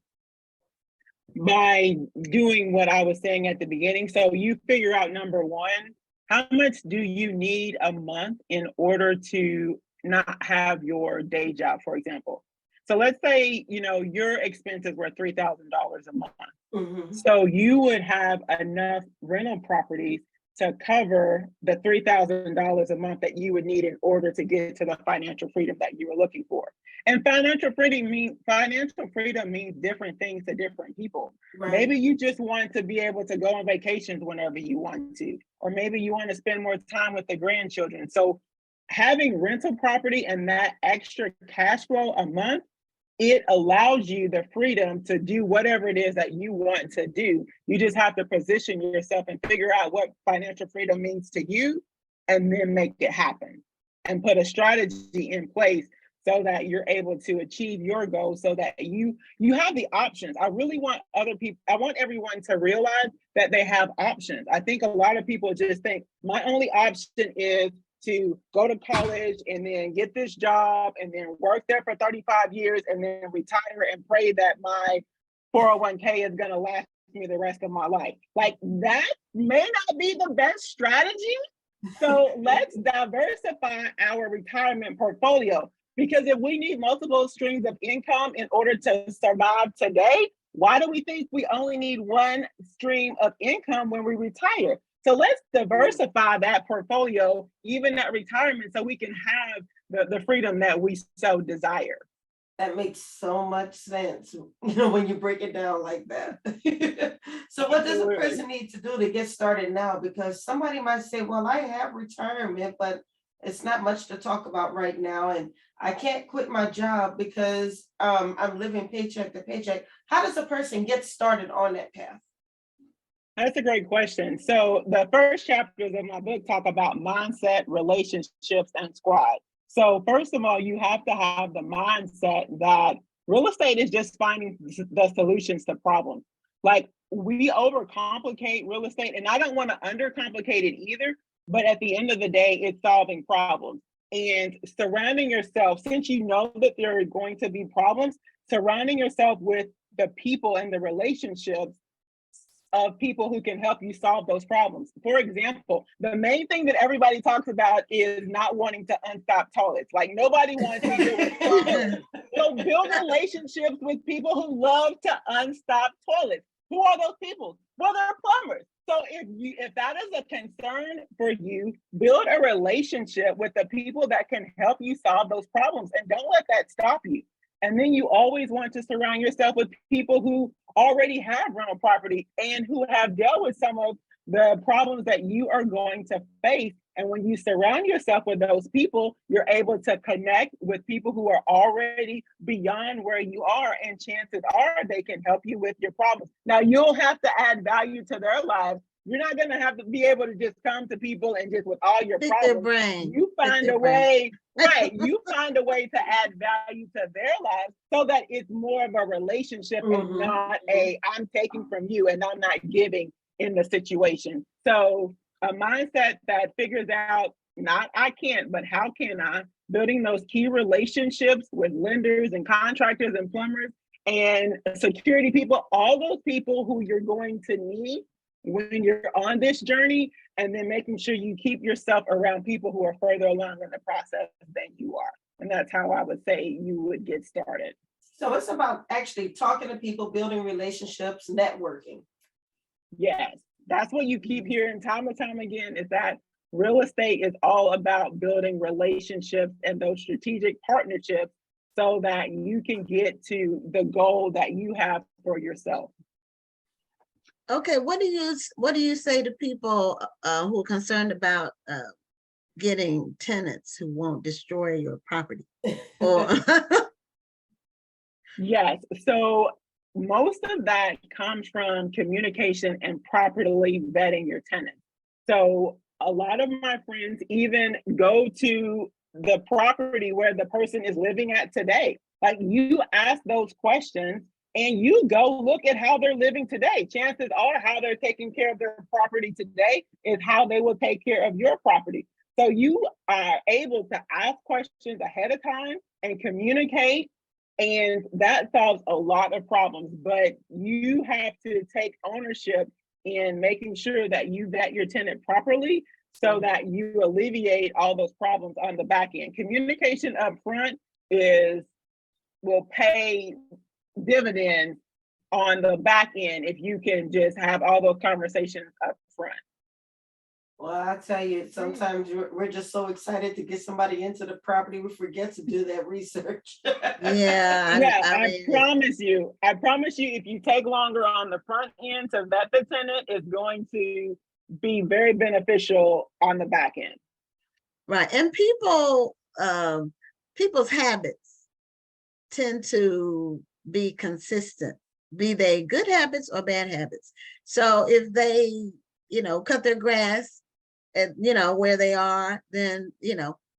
By doing what I was saying at the beginning. So you figure out, number one, how much do you need a month in order to not have your day job, for example. So let's say, you know, your expenses were $3,000 a month. Mm-hmm. So you would have enough rental properties to cover the $3,000 a month that you would need in order to get to the financial freedom that you were looking for. And financial freedom means different things to different people. Right. Maybe you just want to be able to go on vacations whenever you want to, or maybe you want to spend more time with the grandchildren. So having rental property and that extra cash flow a month, it allows you the freedom to do whatever it is that you want to do. You just have to position yourself and figure out what financial freedom means to you, and then make it happen and put a strategy in place so that you're able to achieve your goals, so that you have the options. I really want I want everyone to realize that they have options. I think a lot of people just think my only option is to go to college and then get this job and then work there for 35 years and then retire and pray that my 401k is going to last me the rest of my life. Like, that may not be the best strategy. So let's diversify our retirement portfolio, because if we need multiple streams of income in order to survive today, why do we think we only need one stream of income when we retire? So let's diversify that portfolio, even at retirement, so we can have the freedom that we so desire. That makes so much sense, you know, when you break it down like that. So what does a person need to do to get started now? Because somebody might say, well, I have retirement, but it's not much to talk about right now. And I can't quit my job because I'm living paycheck to paycheck. How does a person get started on that path? That's a great question. So the first chapters of my book talk about mindset, relationships, and squad. So first of all, you have to have the mindset that real estate is just finding the solutions to problems. Like, we overcomplicate real estate, and I don't want to undercomplicate it either, but at the end of the day, it's solving problems. And surrounding yourself, since you know that there are going to be problems, surrounding yourself with the people and the relationships of people who can help you solve those problems. For example, the main thing that everybody talks about is not wanting to unstop toilets. Like, nobody wants to deal with toilets. So build relationships with people who love to unstop toilets. Who are those people? Well, they're plumbers. So if that is a concern for you, build a relationship with the people that can help you solve those problems, and don't let that stop you. And then you always want to surround yourself with people who already have rental property and who have dealt with some of the problems that you are going to face. And when you surround yourself with those people, you're able to connect with people who are already beyond where you are. And chances are they can help you with your problems. Now, you'll have to add value to their lives. You're not going to have to be able to just come to people and just with all your Pick their problems. brain. You find a way, right? You find a way to add value to their lives so that it's more of a relationship and not a I'm taking from you and I'm not giving in the situation. So a mindset that figures out not I can't, but how can I, building those key relationships with lenders and contractors and plumbers and security people, all those people who you're going to need when you're on this journey, and then making sure you keep yourself around people who are further along in the process than you are. And that's how I would say you would get started. So it's about actually talking to people, building relationships, networking. Yes, that's what you keep hearing time and time again, is that real estate is all about building relationships and those strategic partnerships so that you can get to the goal that you have for yourself. Okay, what do you say to people who are concerned about getting tenants who won't destroy your property? Or Yes, so most of that comes from communication and properly vetting your tenants. So a lot of my friends even go to the property where the person is living at today. Like, you ask those questions and you go look at how they're living today. Chances are how they're taking care of their property today is how they will take care of your property. So you are able to ask questions ahead of time and communicate, and that solves a lot of problems. But you have to take ownership in making sure that you vet your tenant properly so that you alleviate all those problems on the back end. Communication up front will pay dividends on the back end if you can just have all those conversations up front. Well, I tell you, sometimes we're just so excited to get somebody into the property, we forget to do that research. yeah, I I mean, promise you, if you take longer on the front end to vet the tenant, it's going to be very beneficial on the back end. right. And people's habits tend to be consistent, be they good habits or bad habits. So if they, cut their grass at, where they are, then,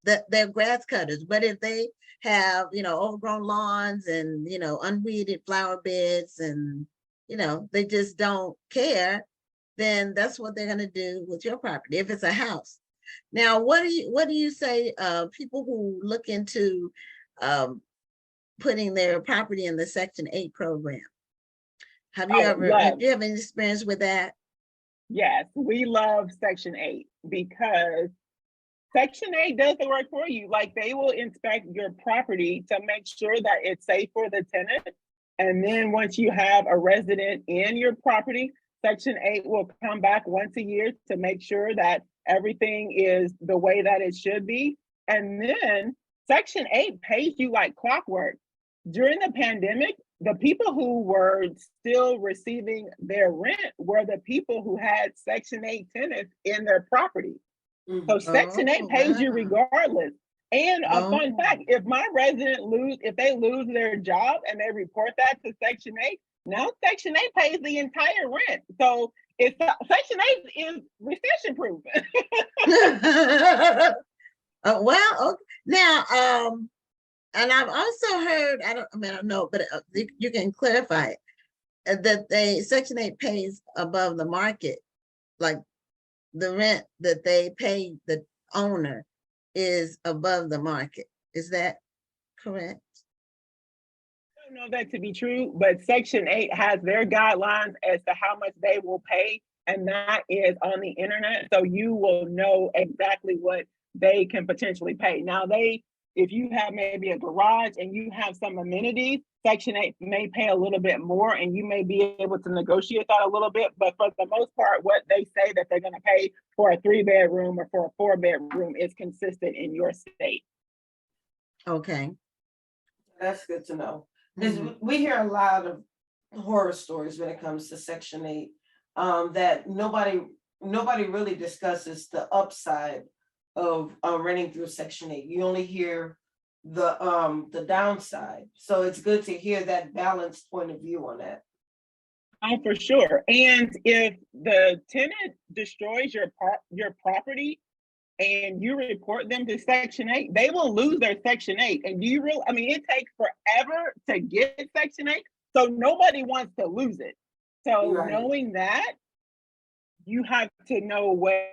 that they're grass cutters. But if they have, overgrown lawns and, unweeded flower beds and, they just don't care, then that's what they're going to do with your property if it's a house. Now, what do you say people who look into putting their property in the Section 8 program? Have you ever have any experience with that? Yes, we love Section 8 because Section 8 does the work for you. Like, they will inspect your property to make sure that it's safe for the tenant. And then once you have a resident in your property, Section 8 will come back once a year to make sure that everything is the way that it should be. And then Section 8 pays you like clockwork. During the pandemic, the people who were still receiving their rent were the people who had Section 8 tenants in their property. So Section 8 pays you regardless. And a fun fact, if my resident if they lose their job and they report that to Section 8, now Section 8 pays the entire rent. So Section 8 is recession proof. Well, okay. Now, and I've also heard, I don't know, but you can clarify it, that Section 8 pays above the market, like the rent that they pay the owner is above the market. Is that correct? I don't know that to be true, but Section 8 has their guidelines as to how much they will pay, and that is on the internet. So you will know exactly what they can potentially pay. Now, if you have maybe a garage and you have some amenities, Section 8 may pay a little bit more and you may be able to negotiate that a little bit. But for the most part, what they say that they're going to pay for a 3-bedroom or for a 4-bedroom is consistent in your state. Okay. That's good to know. Because Mhm. we hear a lot of horror stories when it comes to Section 8, that nobody really discusses the upside of renting through Section 8. You only hear the downside. So it's good to hear that balanced point of view on that. Oh, for sure. And if the tenant destroys your property and you report them to Section 8, they will lose their Section 8. And do you really, I mean, it takes forever to get Section 8. So nobody wants to lose it. So Right. knowing that, you have to know what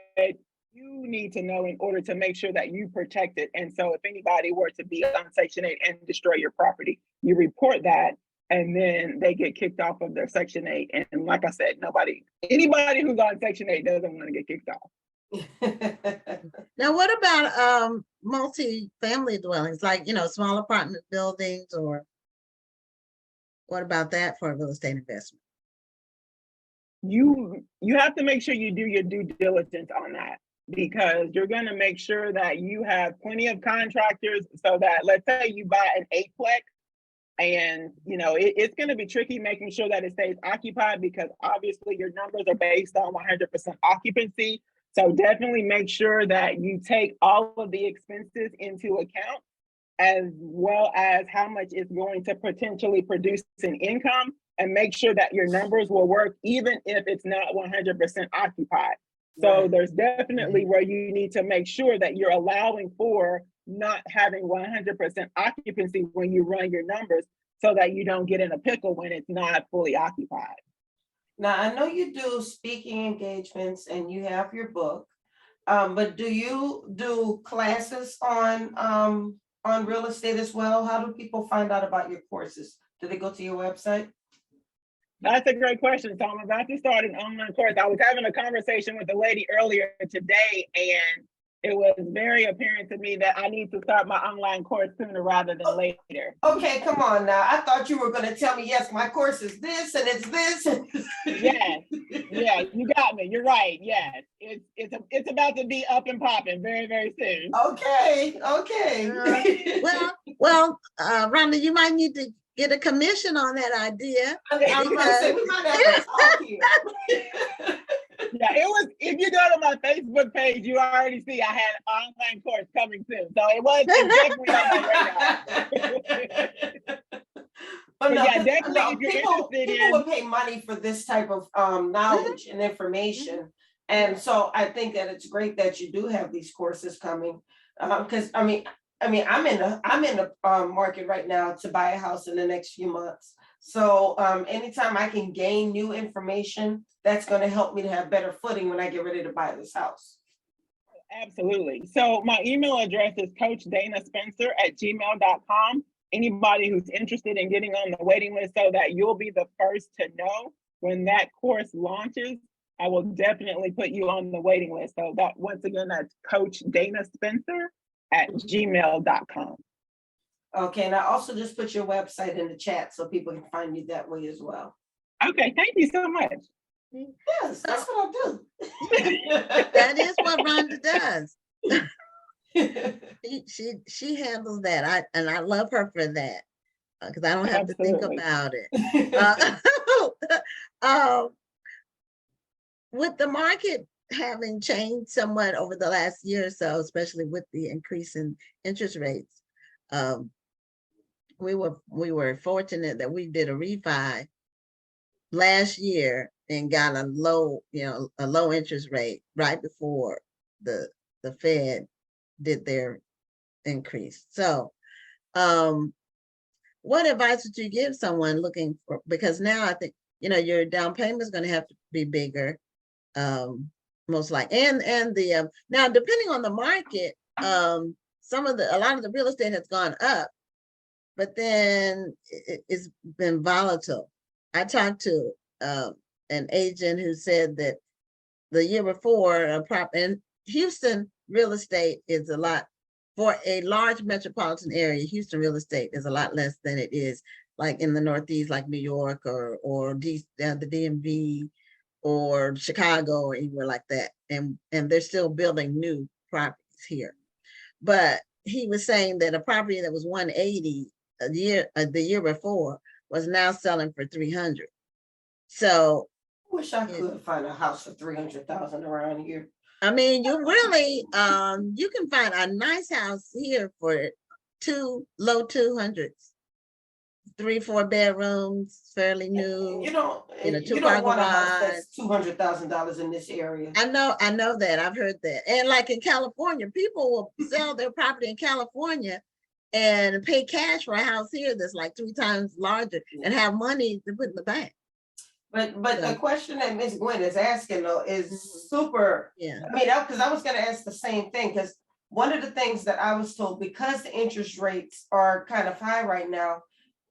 you need to know in order to make sure that you protect it. And so if anybody were to be on Section 8 and destroy your property, you report that, and then they get kicked off of their Section 8. And like I said, anybody who's on Section 8 doesn't want to get kicked off. Now, what about multi-family dwellings, like, small apartment buildings, or what about that for a real estate investment? You have to make sure you do your due diligence on that, because you're going to make sure that you have plenty of contractors, so that, let's say you buy an 8-plex, and it's going to be tricky making sure that it stays occupied, because obviously your numbers are based on 100% occupancy. So definitely make sure that you take all of the expenses into account, as well as how much it's going to potentially produce in income, and make sure that your numbers will work even if it's not 100% occupied. So Right. there's definitely where you need to make sure that you're allowing for not having 100% occupancy when you run your numbers, so that you don't get in a pickle when it's not fully occupied. Now, I know you do speaking engagements and you have your book, but do you do classes on real estate as well? How do people find out about your courses? Do they go to your website? That's a great question. So I'm about to start an online course. I was having a conversation with a lady earlier today, and it was very apparent to me that I need to start my online course sooner rather than later. Okay, come on now. I thought you were going to tell me, yes, my course is this and it's this. Yes, yeah, you got me. You're right. Yes, it's about to be up and popping very, very soon. Okay. Well, Rhonda, you might need to get a commission on that idea. I was about to say, we might have to talk here. Yeah, it was. If you go to my Facebook page, you already see I had an online course coming soon. So it's definitely on my radar. But no, yeah, definitely. If you're people interested would pay money for this type of knowledge and information, and so I think that it's great that you do have these courses coming, because I'm in the market right now to buy a house in the next few months. So anytime I can gain new information, that's going to help me to have better footing when I get ready to buy this house. Absolutely. So my email address is coachdanaspencer@gmail.com. Anybody who's interested in getting on the waiting list, so that you'll be the first to know when that course launches, I will definitely put you on the waiting list. So that, once again, that's coachdanaspencer@gmail.com. Okay, and I also just put your website in the chat so people can find you that way as well. Okay, thank you so much. Yes, that's what I do. That is what Rhonda does. She handles that. I love her for that, because I don't have to think about it. With the market having changed somewhat over the last year or so, especially with the increase in interest rates, we were fortunate that we did a refi last year and got a low interest rate right before the Fed did their increase. So what advice would you give someone looking for, because now I think your down payment is going to have to be bigger, most likely, and the now, depending on the market, a lot of the real estate has gone up, but then it's been volatile. I talked to an agent who said that the year before, in Houston, real estate is a lot, for a large metropolitan area, Houston real estate is a lot less than it is like in the Northeast, like New York or the DMV or Chicago or anywhere like that. And they're still building new properties here. But he was saying that a property that was 180 the year before was now selling for 300. So Wish I could find a house for 300,000 around here. I mean, you really you can find a nice house here for low 200s, 3-4 bedrooms, fairly new. You don't two car want a house garage. that's $200,000 in this area. I know that. I've heard that. And like in California, people will sell their property in California and pay cash for a house here that's like 3 times larger and have money to put in the bank. But the question that Ms. Gwen is asking though is super. Yeah. I mean, because I was going to ask the same thing, because one of the things that I was told, because the interest rates are kind of high right now,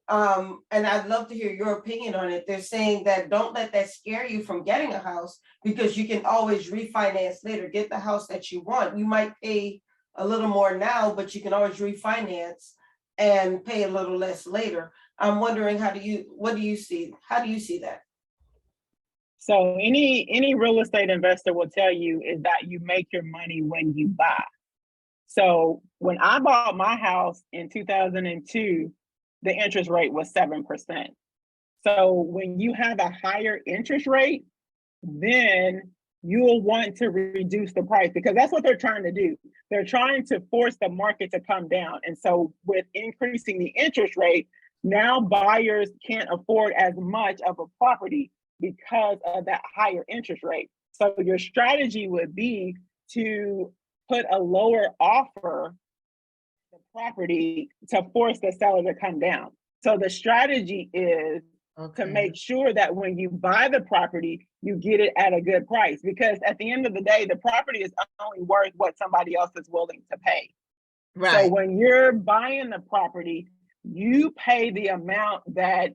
and I'd love to hear your opinion on it. They're saying that don't let that scare you from getting a house, because you can always refinance later, get the house that you want. You might pay a little more now, but you can always refinance and pay a little less later. I'm wondering, how do you see that? So any real estate investor will tell you is that you make your money when you buy. So when I bought my house in 2002, the interest rate was 7%. So when you have a higher interest rate, then you'll want to reduce the price, because that's what they're trying to do. They're trying to force the market to come down. And so with increasing the interest rate, now buyers can't afford as much of a property because of that higher interest rate. So your strategy would be to put a lower offer the property to force the seller to come down. So the strategy is to make sure that when you buy the property, you get it at a good price, because at the end of the day, the property is only worth what somebody else is willing to pay. Right. So when you're buying the property, you pay the amount that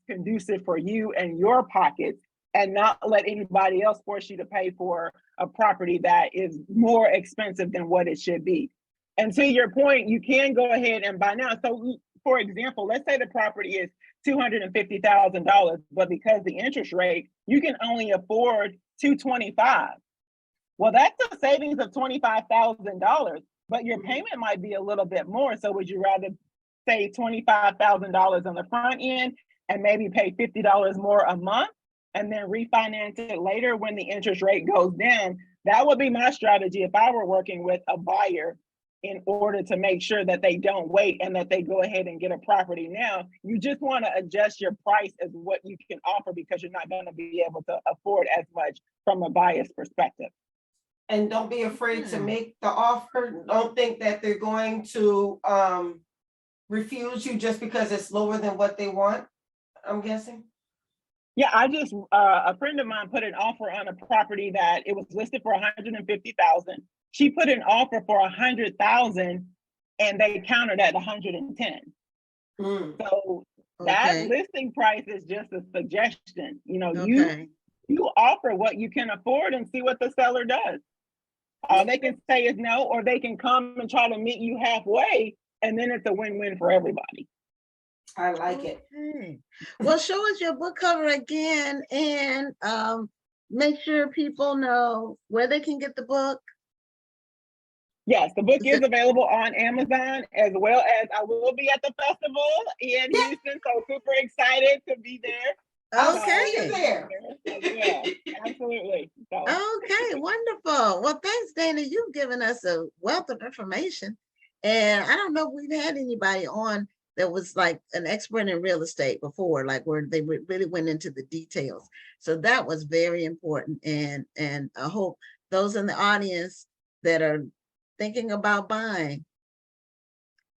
conducive for you and your pockets, and not let anybody else force you to pay for a property that is more expensive than what it should be. And to your point, you can go ahead and buy now. So for example, let's say the property is $250,000, but because the interest rate, you can only afford $225,000. Well, that's a savings of $25,000, but your payment might be a little bit more. So would you rather say $25,000 on the front end and maybe pay $50 more a month and then refinance it later when the interest rate goes down? That would be my strategy if I were working with a buyer, in order to make sure that they don't wait and that they go ahead and get a property now. You just want to adjust your price as what you can offer, because you're not going to be able to afford as much from a buyer's perspective. And don't be afraid to make the offer. Don't think that they're going to refuse you just because it's lower than what they want, I'm guessing. Yeah, I just, a friend of mine put an offer on a property that it was listed for $150,000. She put an offer for $100,000 and they countered at $110,000. So that listing price is just a suggestion. You know, you offer what you can afford and see what the seller does. All they can say is no, or they can come and try to meet you halfway, and then it's a win-win for everybody. I like it. Well, show us your book cover again, and make sure people know where they can get the book. Yes, the book is available on Amazon, as well as I will be at the festival in Houston, so super excited to be there. Okay. See you there. Yeah, absolutely. So. Okay, wonderful. Well, thanks, Dana. You've given us a wealth of information, and I don't know if we've had anybody on that was like an expert in real estate before, like where they really went into the details. So that was very important, and I hope those in the audience that are thinking about buying,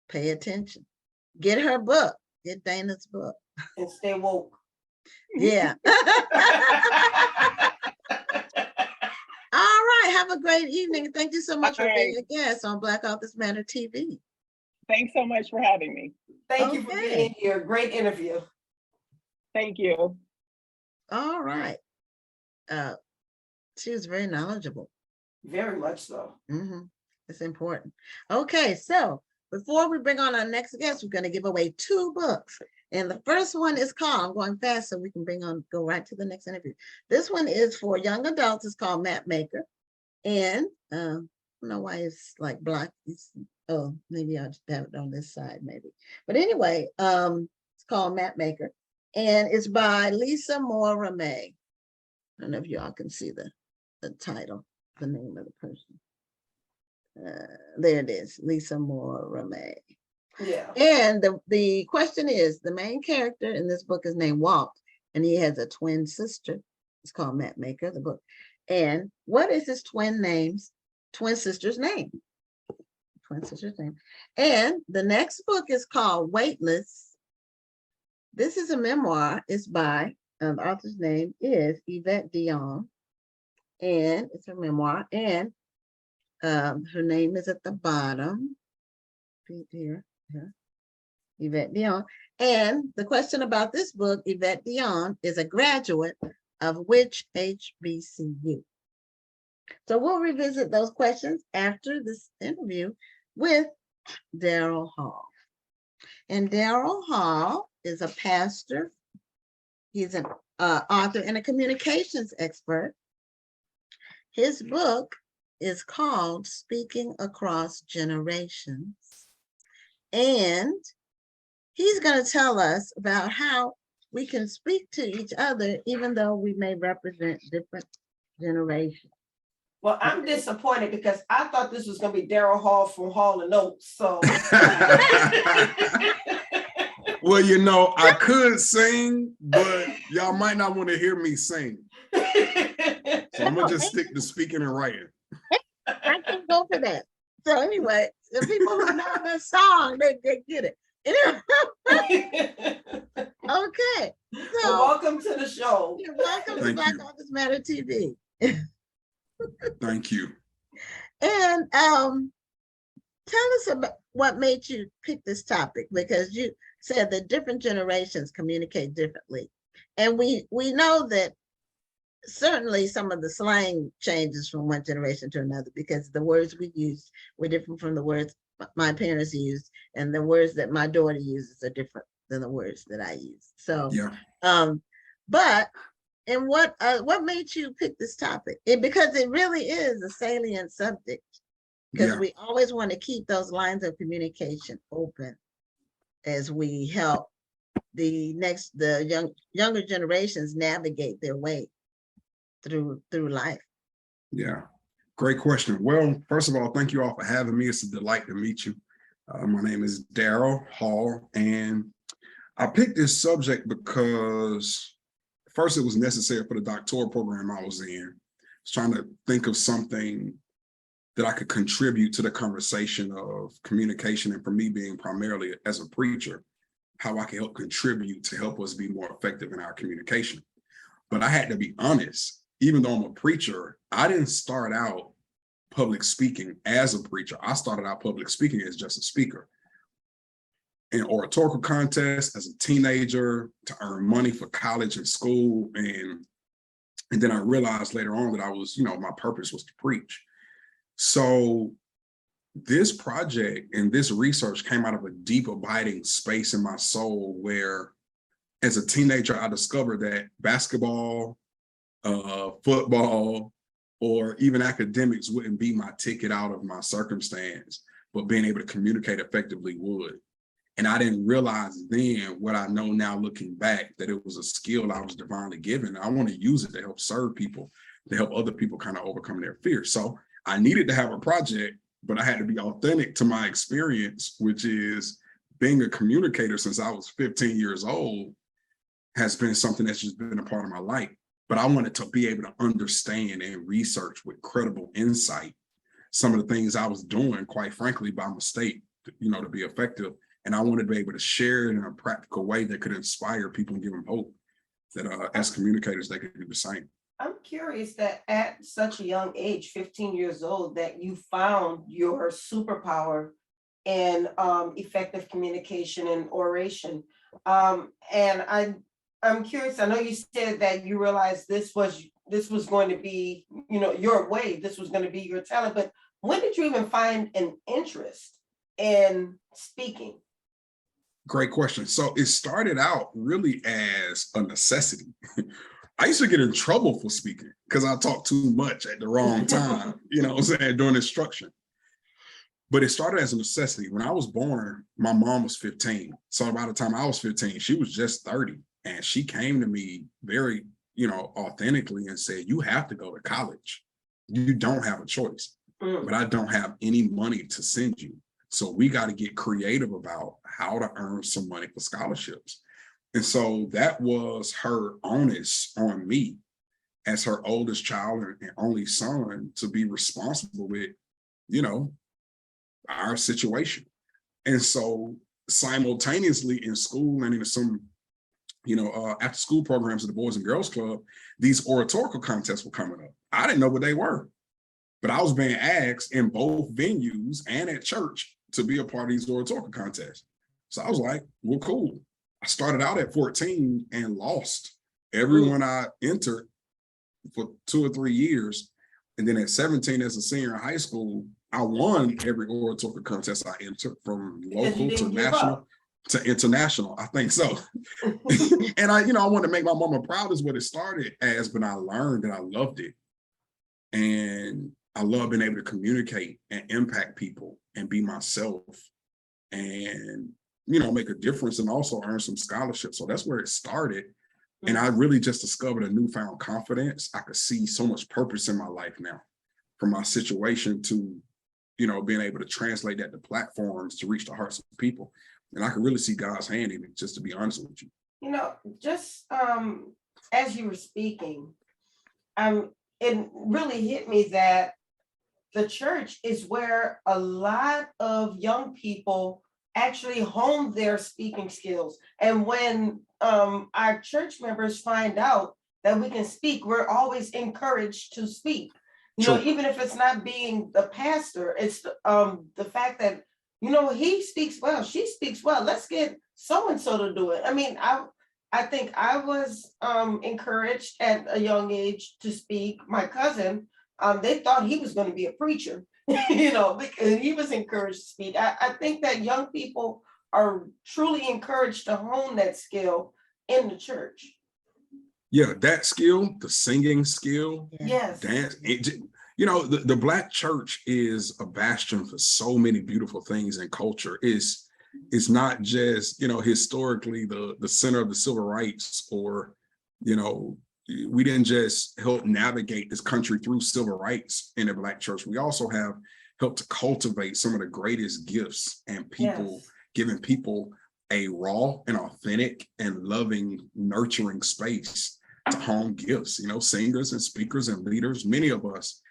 pay attention. Get her book. Get Dana's book. And stay woke. Yeah. All right. Have a great evening. Thank you so much for being a guest on Black Authors Matter TV. Thanks so much for having me. Thank you for being here. Great interview. Thank you. All right. She was very knowledgeable. Very much so. It's important. Okay, so before we bring on our next guest, we're going to give away 2 books. And the first one is called, I'm going fast so we can go right to the next interview. This one is for young adults. It's called Map Maker. And don't know why it's like black. Oh, maybe I'll just have it on this side, maybe. But anyway, it's called Map Maker, and it's by Lisa Moore Ramey. I don't know if y'all can see the title, the name of the person. There it is, Lisa Moore Ramey. Yeah. And the question is, the main character in this book is named Walt, and he has a twin sister. It's called Map Maker, the book. And what is his twin sister's name? Twin sister's name. And the next book is called Weightless. This is a memoir. It's by, the author's name is Yvette Dion. And it's a memoir. And her name is at the bottom. Here. Yvette Dion. And the question about this book, Yvette Dion is a graduate of which HBCU? So we'll revisit those questions after this interview with Darrell Hall. And Darrell Hall is a pastor. He's an author and a communications expert. His book is called Speaking Across Generations. And he's going to tell us about how we can speak to each other, even though we may represent different generations. Well, I'm disappointed because I thought this was going to be Darrell Hall from Hall & Oates. So, well, you know, I could sing, but y'all might not want to hear me sing. So I'm gonna just stick to speaking and writing. I can go for that. So anyway, the people who know the song, they get it. Okay. So well, welcome to the show. You're welcome to Black Authors Matter TV. Thank you. And tell us about what made you pick this topic, because you said that different generations communicate differently. And we know that certainly some of the slang changes from one generation to another, because the words we used were different from the words my parents used, and the words that my daughter uses are different than the words that I use. So, yeah. And what made you pick this topic? Because it really is a salient subject, because we always want to keep those lines of communication open as we help the younger generations navigate their way through life. Yeah, great question. Well, first of all, thank you all for having me. It's a delight to meet you. My name is Darrell Hall, and I picked this subject because first it was necessary for the doctoral program I was in. I was trying to think of something that I could contribute to the conversation of communication, and for me being primarily as a preacher, how I can help contribute to help us be more effective in our communication. But I had to be honest. Even though I'm a preacher, I didn't start out public speaking as a preacher. I started out public speaking as just a speaker. In oratorical contests as a teenager to earn money for college and school. And then I realized later on that I was, my purpose was to preach. So this project and this research came out of a deep abiding space in my soul where as a teenager, I discovered that basketball, football, or even academics wouldn't be my ticket out of my circumstance, but being able to communicate effectively would. And I didn't realize then what I know now looking back, that it was a skill I was divinely given. I want to use it to help serve people, to help other people kind of overcome their fears. So I needed to have a project, but I had to be authentic to my experience, which is being a communicator since I was 15 years old has been something that's just been a part of my life. But I wanted to be able to understand and research with credible insight some of the things I was doing, quite frankly, by mistake, to be effective. And I wanted to be able to share it in a practical way that could inspire people and give them hope that as communicators, they could do the same. I'm curious that at such a young age, 15 years old, that you found your superpower in effective communication and oration. And I'm curious, I know you said that you realized this was going to be, your way, this was going to be your talent, but when did you even find an interest in speaking? Great question. So it started out really as a necessity. I used to get in trouble for speaking because I talked too much at the wrong time, you know what I'm saying, during instruction. But it started as a necessity. When I was born, my mom was 15. So by the time I was 15, she was just 30. And she came to me very, you know, authentically and said, you have to go to college. You don't have a choice, but I don't have any money to send you. So we got to get creative about how to earn some money for scholarships. And so that was her onus on me as her oldest child and only son to be responsible with, you know, our situation. And so simultaneously in school and in some, you know, after school programs at the Boys and Girls Club, these oratorical contests were coming up. I didn't know what they were, but I was being asked in both venues and at church to be a part of these oratorical contests. So I was like, well, cool. I started out at 14 and lost everyone I entered for 2 or 3 years. And then at 17 as a senior in high school, I won every oratorical contest I entered, from local to national to international. I think so. And I wanted to make my mama proud is what it started as, but I learned that I loved it. And I love being able to communicate and impact people and be myself and, you know, make a difference and also earn some scholarships. So that's where it started. And I really just discovered a newfound confidence. I could see so much purpose in my life now, from my situation to, you know, being able to translate that to platforms to reach the hearts of people. And I could really see God's hand in it, just to be honest with you. You know, just as you were speaking, it really hit me that the church is where a lot of young people actually hone their speaking skills. And when our church members find out that we can speak, we're always encouraged to speak. You know, even if it's not being the pastor, it's the fact that, you know, he speaks well, she speaks well. Let's get so-and-so to do it. I mean, I think I was encouraged at a young age to speak. My cousin, they thought he was going to be a preacher, you know, because he was encouraged to speak. I think that young people are truly encouraged to hone that skill in the church. Yeah, that skill, the singing skill, Yes, dance, you know, the Black church is a bastion for so many beautiful things in culture. It's not just, you know, historically the center of the civil rights, or, you know, we didn't just help navigate this country through civil rights in the Black church. We also have helped to cultivate some of the greatest gifts and people, giving people a raw and authentic and loving, nurturing space to hone gifts, you know, singers and speakers and leaders. Many of us,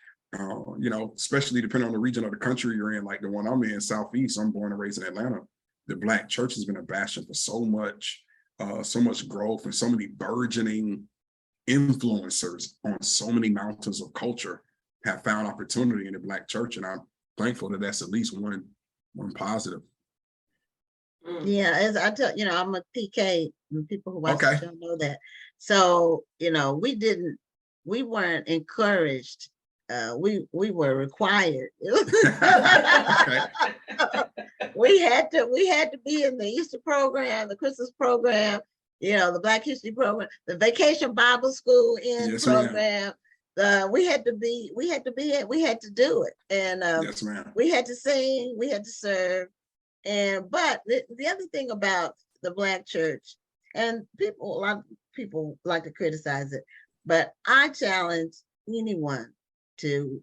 you know, especially depending on the region of the country you're in, like the one I'm in, Southeast, I'm born and raised in Atlanta. The Black church has been a bastion for so much growth and so many burgeoning influencers on so many mountains of culture have found opportunity in the Black church. And I'm thankful that that's at least one positive. Yeah, as I tell you know, I'm a PK, and people who watch the show know that. So, you know, we weren't encouraged. We were required. We had to be in the Easter program, the Christmas program, you know, the Black History program, the Vacation Bible School program. We had to do it. And we had to sing, we had to serve. But the other thing about the Black church, and a lot of people like to criticize it, but I challenge anyone to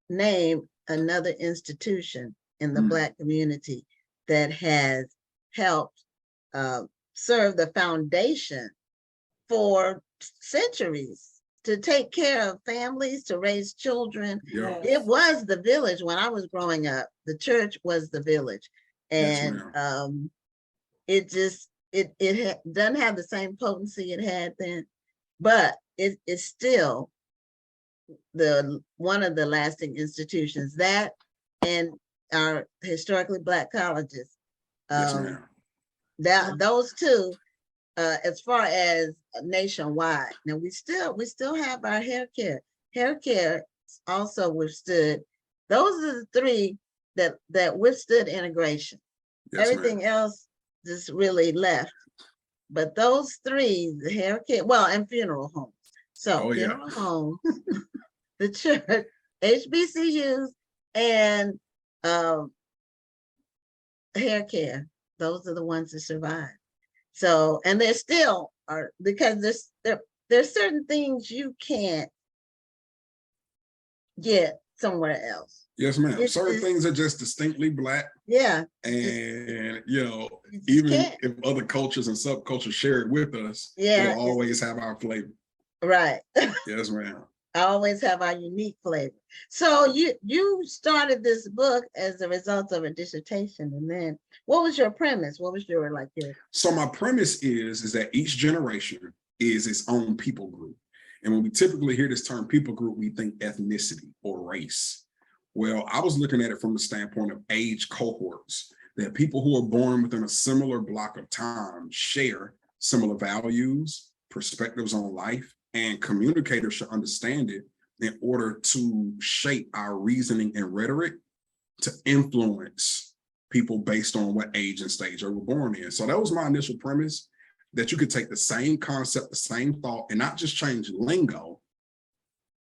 name another institution in the Black community that has helped serve the foundation for centuries to take care of families, to raise chline. It was the village when I was growing up. The church was the village. And it doesn't have the same potency it had then, but it's still one of the lasting institutions, that and our historically Black colleges. Those two, as far as nationwide. Now we still have our hair care. Hair care also withstood. Those are the three that withstood integration. Everything else just really left. But those three, the hair care, well, and funeral homes. So Oh, yeah. funeral home, the church, HBCUs, and hair care. Those are the ones that survive. So, and there still are, because there's certain things you can't get somewhere else. Yes, ma'am. It's Certain just- things are just distinctly Black. Yeah. And, You just even can't. if other cultures and subcultures share it with us, Yeah, it'll always have our flavor. Right. Yes, ma'am. Always have our unique flavor. So you started this book as a result of a dissertation, and then what was your premise? What was your So my premise is that each generation is its own people group. And when we typically hear this term people group, we think ethnicity or race. Well, I was looking at it from the standpoint of age cohorts, that people who are born within a similar block of time share similar values, perspectives on life, and communicators should understand it in order to shape our reasoning and rhetoric to influence people based on what age and stage they were born in. So that was my initial premise, that you could take the same concept, the same thought, and not just change lingo,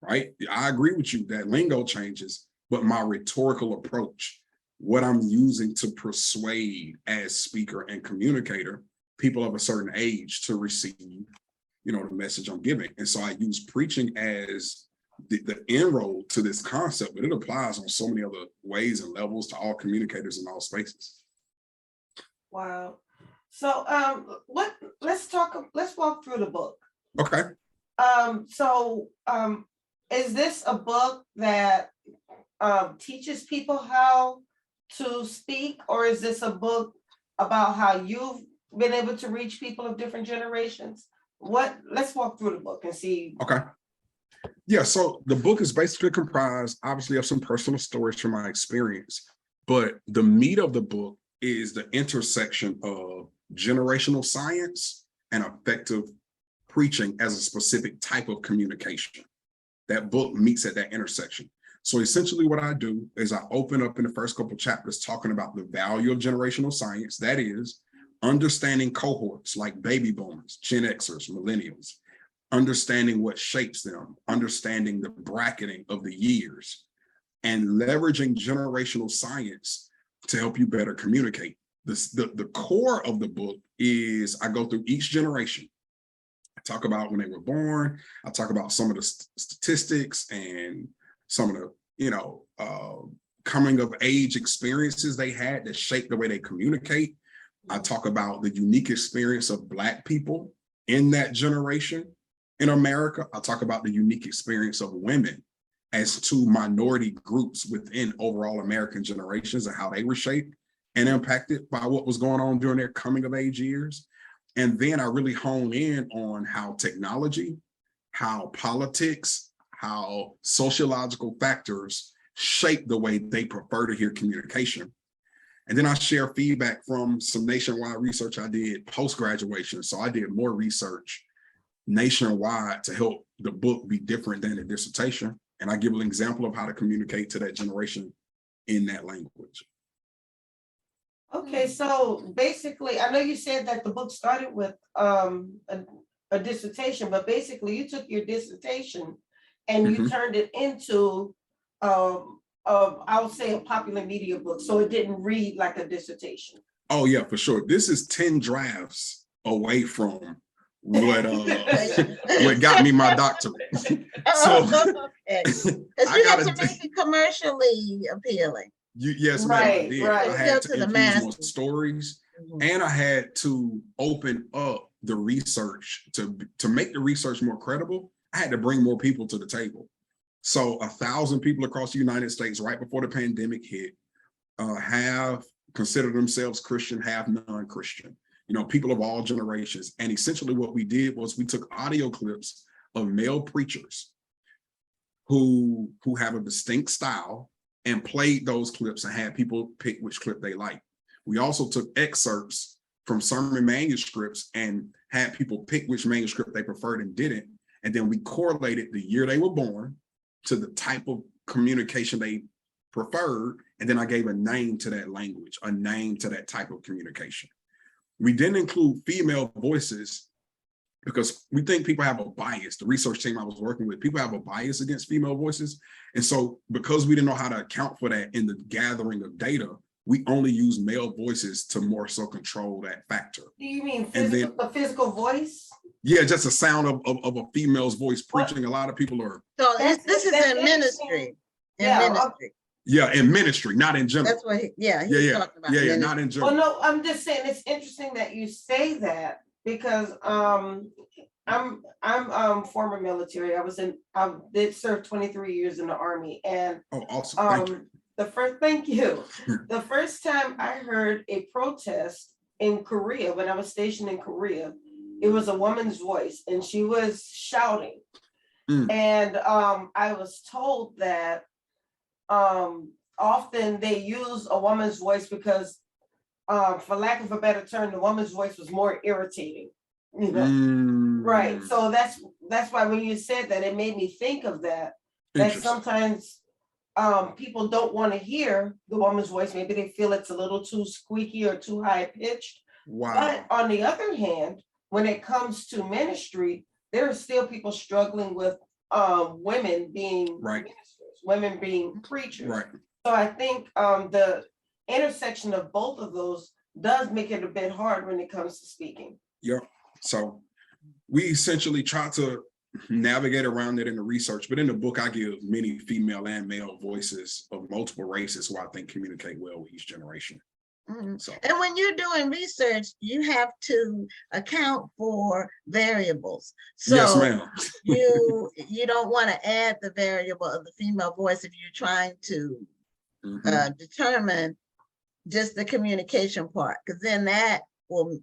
right? I agree with you that lingo changes, but my rhetorical approach, what I'm using to persuade as speaker and communicator, people of a certain age to receive, the message I'm giving. And so I use preaching as the inroad to this concept, but it applies on so many other ways and levels to all communicators in all spaces. Wow. So let's walk through the book. Okay. Is this a book that teaches people how to speak, or is this a book about how you've been able to reach people of different generations? Let's walk through the book and see. Okay. Yeah, so the book is basically comprised, obviously, of some personal stories from my experience, but the meat of the book is the intersection of generational science and effective preaching as a specific type of communication. That book meets at that intersection. So essentially what I do is I open up in the first couple of chapters talking about the value of generational science, that is, understanding cohorts like baby boomers, Gen Xers, millennials, understanding what shapes them, understanding the bracketing of the years, and leveraging generational science to help you better communicate. The core of the book is I go through each generation. I talk about when they were born. I talk about some of the statistics and some of the, coming of age experiences they had that shaped the way they communicate. I talk about the unique experience of Black people in that generation in America. I talk about the unique experience of women as two minority groups within overall American generations and how they were shaped and impacted by what was going on during their coming of age years. And then I really hone in on how technology, how politics, how sociological factors shape the way they prefer to hear communication. And then I share feedback from some nationwide research I did post-graduation. So I did more research nationwide to help the book be different than a dissertation. And I give an example of how to communicate to that generation in that language. Okay, so basically, I know you said that the book started with a dissertation, but basically you took your dissertation and you turned it into I would say a popular media book, so it didn't read like a dissertation. Oh yeah, for sure. This is 10 drafts away from what what got me my doctorate. So because you have to make it commercially appealing. Yes, ma'am, I did. Right. I had to To the infuse more masses. stories, and I had to open up the research to make the research more credible. I had to bring more people to the table. So 1,000 people across the United States right before the pandemic hit have considered themselves Christian, have non-Christian, people of all generations. And essentially what we did was we took audio clips of male preachers who have a distinct style and played those clips and had people pick which clip they liked. We also took excerpts from sermon manuscripts and had people pick which manuscript they preferred and didn't. And then we correlated the year they were born to the type of communication they preferred. And then I gave a name to that language, a name to that type of communication. We didn't include female voices because we think people have a bias. The research team I was working with, people have a bias against female voices. And so because we didn't know how to account for that in the gathering of data, we only use male voices to more so control that factor. Do you mean the physical voice? Yeah, just a sound of a female's voice preaching. A lot of people are. So this is in ministry. Ministry. Yeah, in ministry, not in general. That's what he's talking about. Yeah, not in general. Well, no, I'm just saying it's interesting that you say that because I'm former military. I did serve 23 years in the Army, and awesome. Thank you. Thank you. The first time I heard a protest in Korea, when I was stationed in Korea, it was a woman's voice and she was shouting. And I was told that often they use a woman's voice because for lack of a better term, the woman's voice was more irritating. You know? Right. So that's why when you said that, it made me think of that sometimes people don't want to hear the woman's voice. Maybe they feel it's a little too squeaky or too high pitched. Wow. But on the other hand, when it comes to ministry, there are still people struggling with women being ministers, women being preachers. Right. So I think the intersection of both of those does make it a bit hard when it comes to speaking. Yep. So we essentially try to navigate around it in the research, but in the book I give many female and male voices of multiple races who I think communicate well with each generation. So. And when you're doing research, you have to account for variables. So yes, ma'am. you don't want to add the variable of the female voice if you're trying to determine just the communication part, because then that will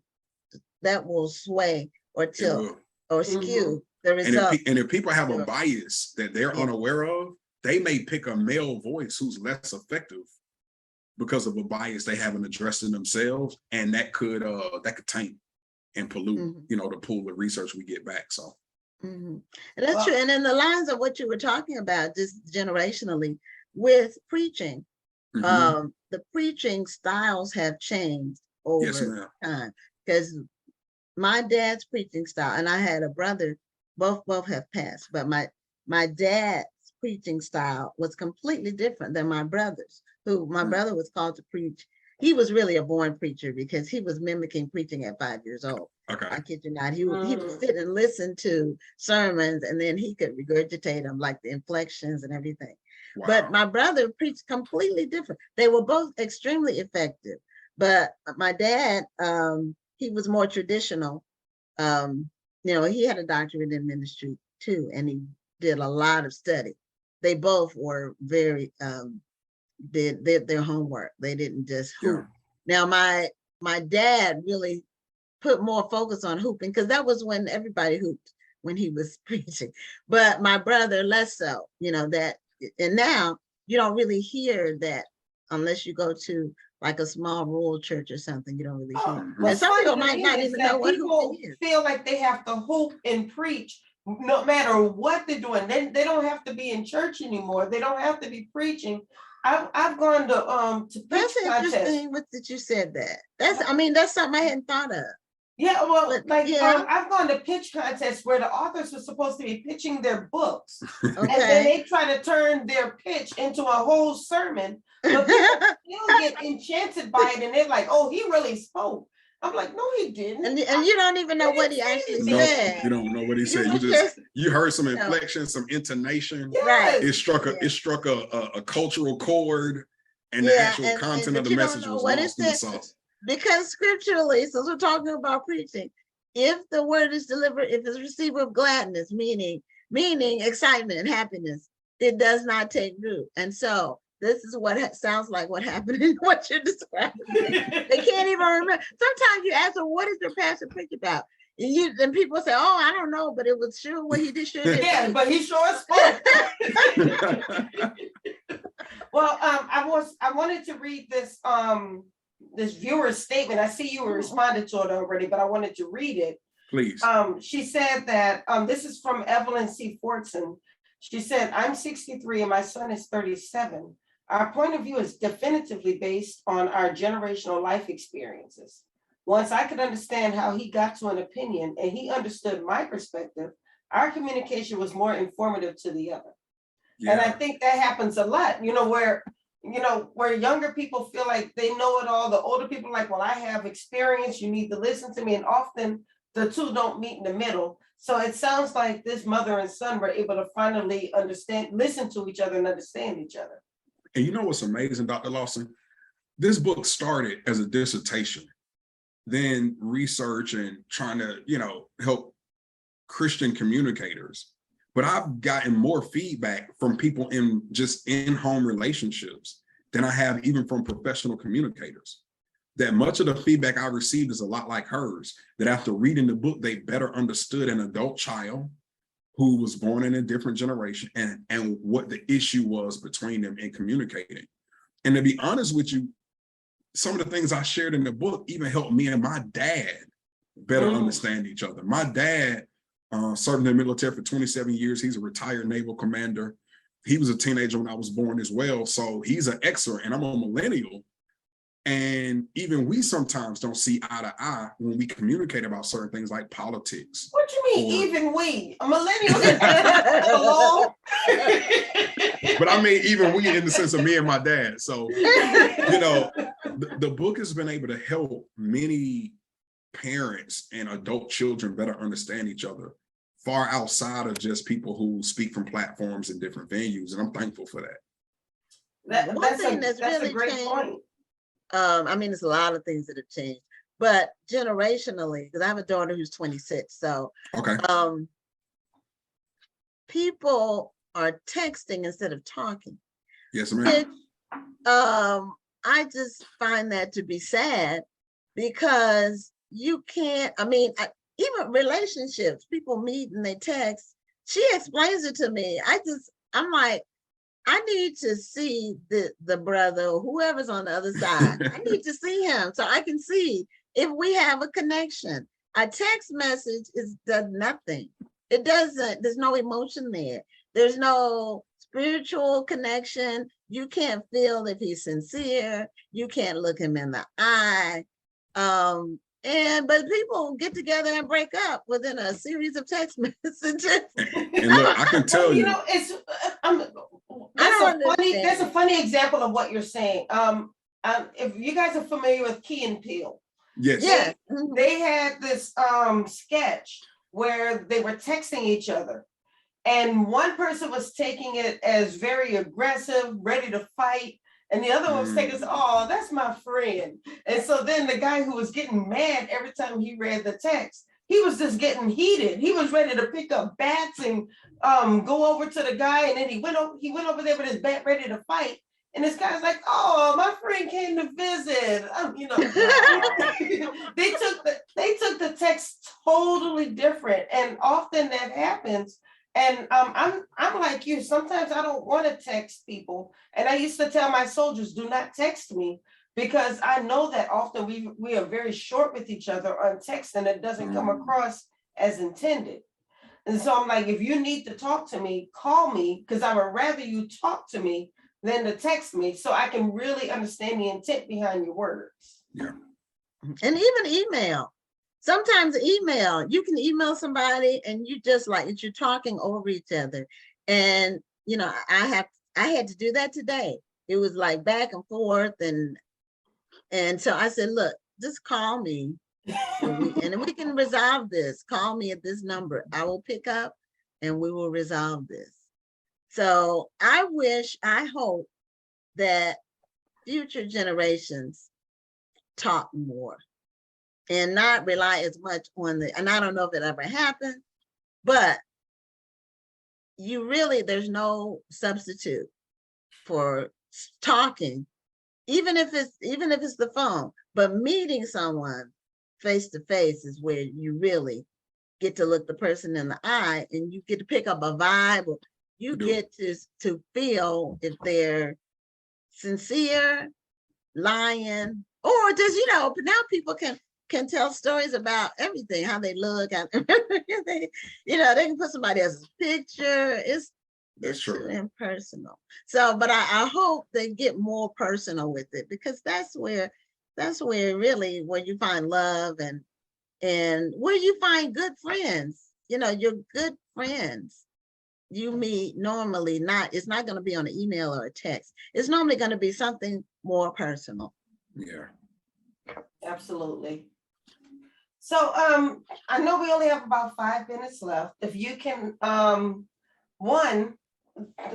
sway or tilt or skew the result. And if people have a bias that they're unaware of, they may pick a male voice who's less effective because of a bias they haven't addressed in themselves, and that could taint and pollute, the pool of research we get back. So and that's true. And in the lines of what you were talking about, just generationally with preaching, the preaching styles have changed over time, because my dad's preaching style, and I had a brother, both have passed, but my dad's preaching style was completely different than my brother's. My brother was called to preach. He was really a born preacher because he was mimicking preaching at 5 years old. Okay. I kid you not. He would sit and listen to sermons, and then he could regurgitate them, like the inflections and everything. Wow. But my brother preached completely different. They were both extremely effective. But my dad, he was more traditional. He had a doctorate in ministry too, and he did a lot of study. They both were very did their homework. They didn't just hoop. Now my dad really put more focus on hooping, because that was when everybody hooped when he was preaching. But my brother less so, that. And now you don't really hear that unless you go to like a small rural church or something. You don't really hear. And some people might not even know what hooping is. Feel like they have to hoop and preach no matter what they're doing. They don't have to be in church anymore. They don't have to be preaching. I've gone to pitch That's contests. Interesting that you said that. That's something I hadn't thought of. Yeah, well, I've gone to pitch contests where the authors were supposed to be pitching their books, and then they try to turn their pitch into a whole sermon, but people still get enchanted by it, and they're like, "Oh, he really spoke." I'm like, "No, he didn't." And you don't even know what he actually said. You don't know what he said. You heard some inflection, some intonation. Right. It struck a cultural chord, and the actual content of the message was lost in the sauce. Because scripturally, since we're talking about preaching, if the word is delivered, if it's received with gladness, meaning excitement and happiness, it does not take root. And so this is what sounds like what happened in what you're describing. They can't even remember. Sometimes you ask them, what is your pastor preach about? And people say, "Oh, I don't know, but it was sure what he did." Yeah, but he sure spoke. Well, I wanted to read this this viewer's statement. I see you responded to it already, but I wanted to read it. Please. She said that this is from Evelyn C. Fortson. She said, "I'm 63 and my son is 37. Our point of view is definitively based on our generational life experiences. once I could understand how he got to an opinion and he understood my perspective, our communication was more informative to the other. And I think that happens a lot, where younger people feel like they know it all. The older people are like, well, I have experience, you need to listen to me. And often the two don't meet in the middle. So it sounds like this mother and son were able to finally listen to each other and understand each other. And you know what's amazing, Dr. Lawson? This book started as a dissertation, then research and trying to, help Christian communicators. But I've gotten more feedback from people in just in-home relationships than I have even from professional communicators. That much of the feedback I received is a lot like hers, that after reading the book, they better understood an adult child who was born in a different generation and what the issue was between them in communicating. And to be honest with you, some of the things I shared in the book even helped me and my dad better understand each other. My dad served in the military for 27 years. He's a retired naval commander. He was a teenager when I was born as well. So he's an Xer and I'm a millennial. And even we sometimes don't see eye to eye when we communicate about certain things like politics. What you mean, even we? A millennial alone? But I mean, even we in the sense of me and my dad. So, the book has been able to help many parents and adult children better understand each other, far outside of just people who speak from platforms in different venues. And I'm thankful for that. That's really a great changed. Point. There's a lot of things that have changed, but generationally, because I have a daughter who's 26, so okay. People are texting instead of talking. Yes, ma'am. I just find that to be sad because you can't, even relationships, people meet and they text. She explains it to me. I'm like, I need to see the brother or whoever's on the other side. I need to see him so I can see if we have a connection. A text message does nothing. It doesn't, there's no emotion there. There's no spiritual connection. You can't feel if he's sincere. You can't look him in the eye. But people get together and break up within a series of text messages. And look, I can tell you. That's a funny example of what you're saying. If you guys are familiar with Key and Peele. Yes. They had this sketch where they were texting each other. And one person was taking it as very aggressive, ready to fight. And the other one was taking, oh, that's my friend. And so then the guy who was getting mad every time he read the text, he was just getting heated. He was ready to pick up bats and go over to the guy. And then he went over there with his bat ready to fight. And this guy's like, oh, my friend came to visit. They took the text totally different. And often that happens. And I'm like you, sometimes I don't want to text people. And I used to tell my soldiers, do not text me, because I know that often we are very short with each other on text and it doesn't come across as intended. And so I'm like, if you need to talk to me, call me, because I would rather you talk to me than to text me so I can really understand the intent behind your words. Yeah. And even email. Sometimes email, you can email somebody and you just like, you're talking over each other. And, I had to do that today. It was like back and forth. And so I said, look, just call me and we can resolve this. Call me at this number. I will pick up and we will resolve this. So I hope that future generations talk more and not rely as much on and I don't know if it ever happened, but there's no substitute for talking, even if it's the phone, but meeting someone face to face is where you really get to look the person in the eye and you get to pick up a vibe. You get to feel if they're sincere, lying, or just, now people can tell stories about everything, how they look, they can put somebody else's picture. It's too impersonal. So, but I hope they get more personal with it, because that's where That's where really where you find love and where you find good friends. You know, your good friends you meet normally it's not going to be on an email or a text. It's normally going to be something more personal. Yeah. Absolutely. So I know we only have about 5 minutes left. If you can, a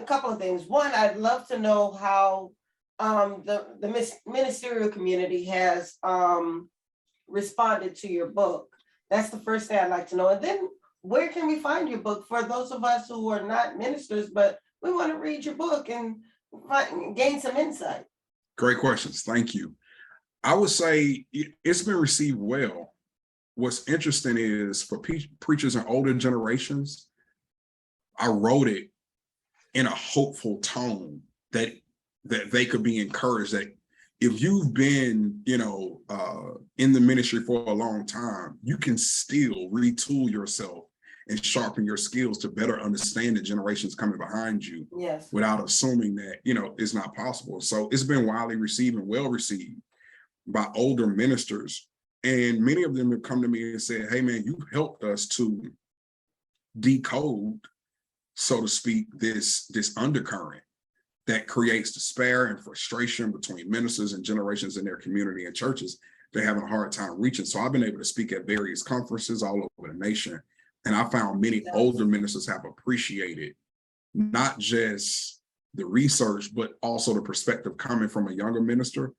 couple of things. One, I'd love to know how the ministerial community has responded to your book. That's the first thing I'd like to know. And then where can we find your book for those of us who are not ministers, but we want to read your book and gain some insight? Great questions. Thank you. I would say it's been received well. What's interesting is for preachers in older generations, I wrote it in a hopeful tone that they could be encouraged that if you've been, in the ministry for a long time, you can still retool yourself and sharpen your skills to better understand the generations coming behind you. Yes. Without assuming that, it's not possible. So it's been widely received and well received by older ministers. And many of them have come to me and said, hey man, you helped us to decode, so to speak, this undercurrent that creates despair and frustration between ministers and generations in their community and churches. They're having a hard time reaching. So I've been able to speak at various conferences all over the nation. And I found many older ministers have appreciated not just the research, but also the perspective coming from a younger minister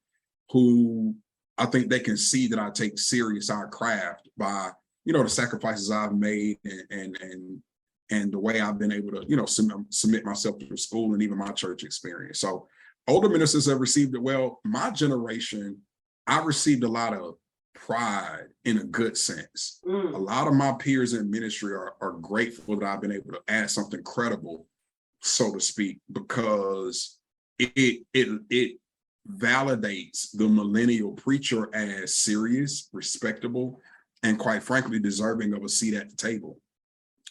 who I think they can see that I take serious our craft by, the sacrifices I've made and the way I've been able to, submit myself to school and even my church experience. So older ministers have received it well. My generation, I received a lot of pride in a good sense. A lot of my peers in ministry are grateful that I've been able to add something credible, so to speak, because it validates the millennial preacher as serious, respectable, and quite frankly, deserving of a seat at the table.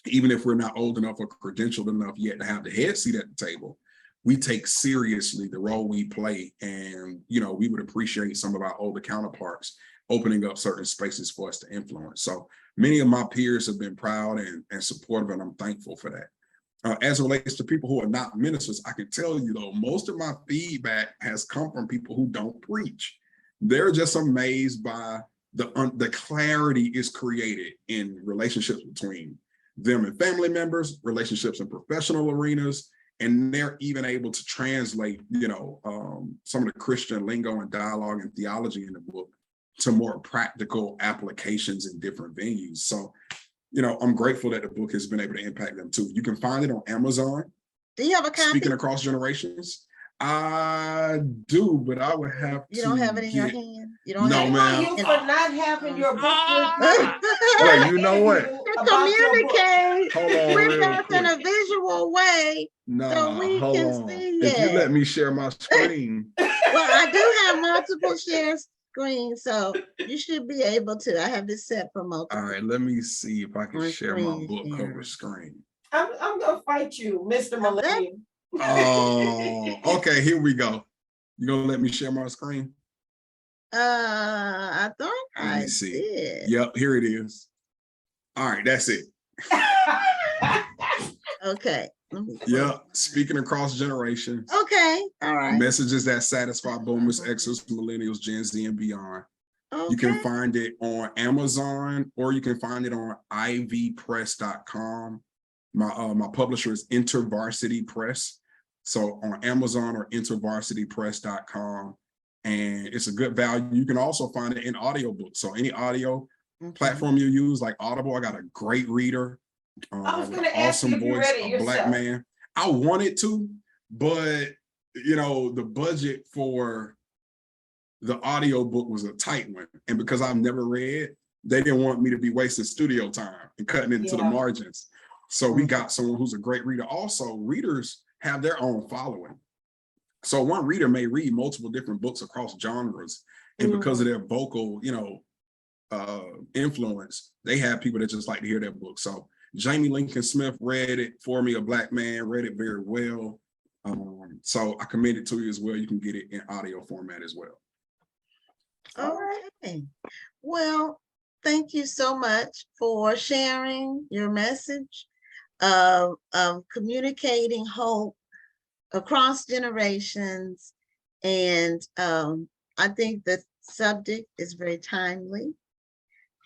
Even if we're not old enough or credentialed enough yet to have the head seat at the table, we take seriously the role we play. And, we would appreciate some of our older counterparts opening up certain spaces for us to influence. So many of my peers have been proud and supportive, and I'm thankful for that. As it relates to people who are not ministers, I can tell you though, most of my feedback has come from people who don't preach. They're just amazed by the clarity is created in relationships between them and family members, relationships in professional arenas, and they're even able to translate, some of the Christian lingo and dialogue and theology in the book to more practical applications in different venues. So, I'm grateful that the book has been able to impact them too. You can find it on Amazon. Do you have a copy? Speaking Across Generations. I do, but I would have You don't have it in your hand? You don't No, have ma'am. You for not having your book with Wait, you know what? Communicate Hold on with real us in a quick. visual way so we Hold can on. see If you let it. me share my screen. Well, I do have multiple share screens, so you should be able to. I have this set for multiple. All right, let me see if I can On share my screen book share. cover screen. I'm gonna fight you, Mr. Millennium. Oh, okay, here we go. You gonna let me share my screen? I thought Let me I see. did. Yep, here it is. All right, that's it. Okay. Let me see. Yep, Speaking Across Generations. Okay. All right. Messages that satisfy boomers, Xers, millennials, Gen Z, and beyond. Okay. You can find it on Amazon, or you can find it on ivpress.com. My publisher is InterVarsity Press. So on Amazon or intervarsitypress.com. And it's a good value. You can also find it in audiobook. So any audio platform you use, like Audible, I got a great reader. I was gonna ask you if you read it a Black yourself. man. I wanted to, but the budget for the audiobook was a tight one. And because I've never read, they didn't want me to be wasting studio time and cutting into the margins. So we got someone who's a great reader. Also, readers have their own following. So one reader may read multiple different books across genres. And because of their vocal, influence, they have people that just like to hear their book. So Jamie Lincoln Smith read it for me, a Black man, read it very well. So I commend it to you as well. You can get it in audio format as well. Okay. Well, thank you so much for sharing your message of communicating hope across generations. And I think the subject is very timely.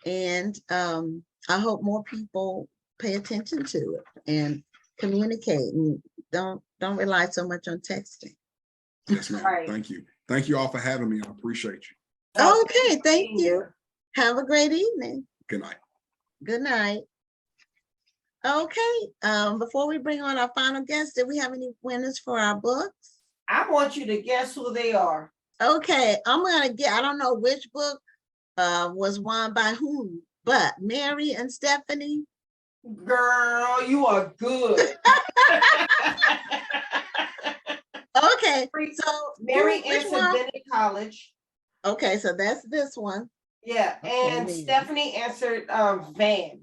And I hope more people pay attention to it and communicate and don't rely so much on texting. Yes, ma'am. Right. Thank you. Thank you all for having me. I appreciate you. Okay, thank you. Have a great evening. Good night. Good night. Okay, before we bring on our final guest, do we have any winners for our books? I want you to guess who they are. Okay, I'm gonna get, I don't know which book was won by whom, but Mary and Stephanie. Girl, you are good. Okay, so Mary which answered one? Bennett College. Okay, so that's this one. Yeah, Okay, and Mary. Stephanie answered Van.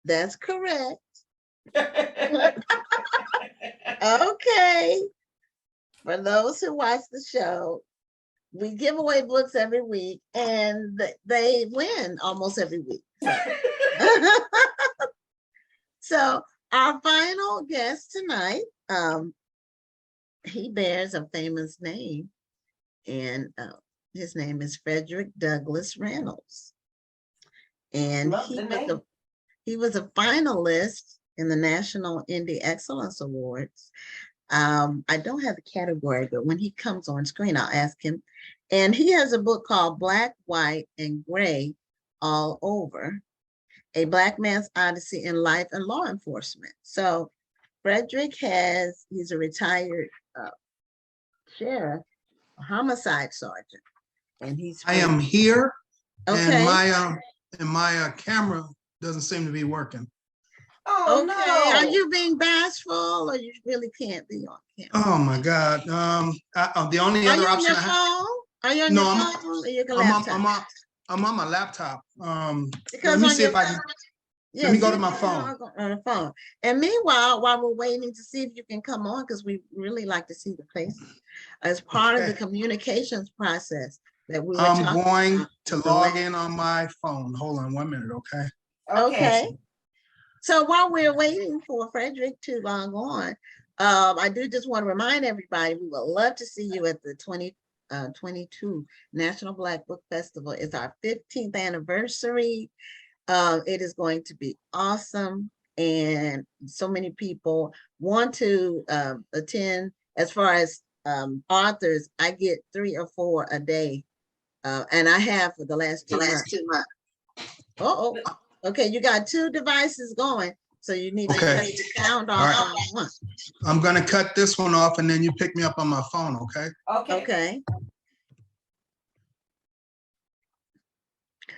That's correct. Okay. For those who watch the show, we give away books every week and they win almost every week. So our final guest tonight, he bears a famous name, and his name is Frederick Douglass Reynolds. And he was a finalist in the National Indie Excellence Awards. I don't have the category, but when he comes on screen, I'll ask him. And he has a book called Black, White, and Gray All Over, A Black Man's Odyssey in Life and Law Enforcement. So Frederick he's a retired sheriff, a homicide sergeant. And I am here, okay. And my camera doesn't seem to be working. Oh, okay. no. Are you being bashful, or you really can't be on camera? Oh my God. The only other option I have. Are you on your phone or your laptop? I'm on my laptop. Because let me see if I can. Yes, let me go to my phone. On the phone. And meanwhile, while we're waiting to see if you can come on, because we really like to see the faces as part of the communications process that we were I'm going about to log in on my phone. Hold on 1 minute, okay? Okay. So while we're waiting for Frederick to log on, I do just want to remind everybody, we would love to see you at the 2022 National Black Book Festival. It's our 15th anniversary. It is going to be awesome. And so many people want to attend. As far as authors, I get 3 or 4 a day. And I have for the last 2 months. Uh-oh. Okay, you got 2 devices going. So you need to sound off on one. I'm going to cut this one off and then you pick me up on my phone, okay? Okay.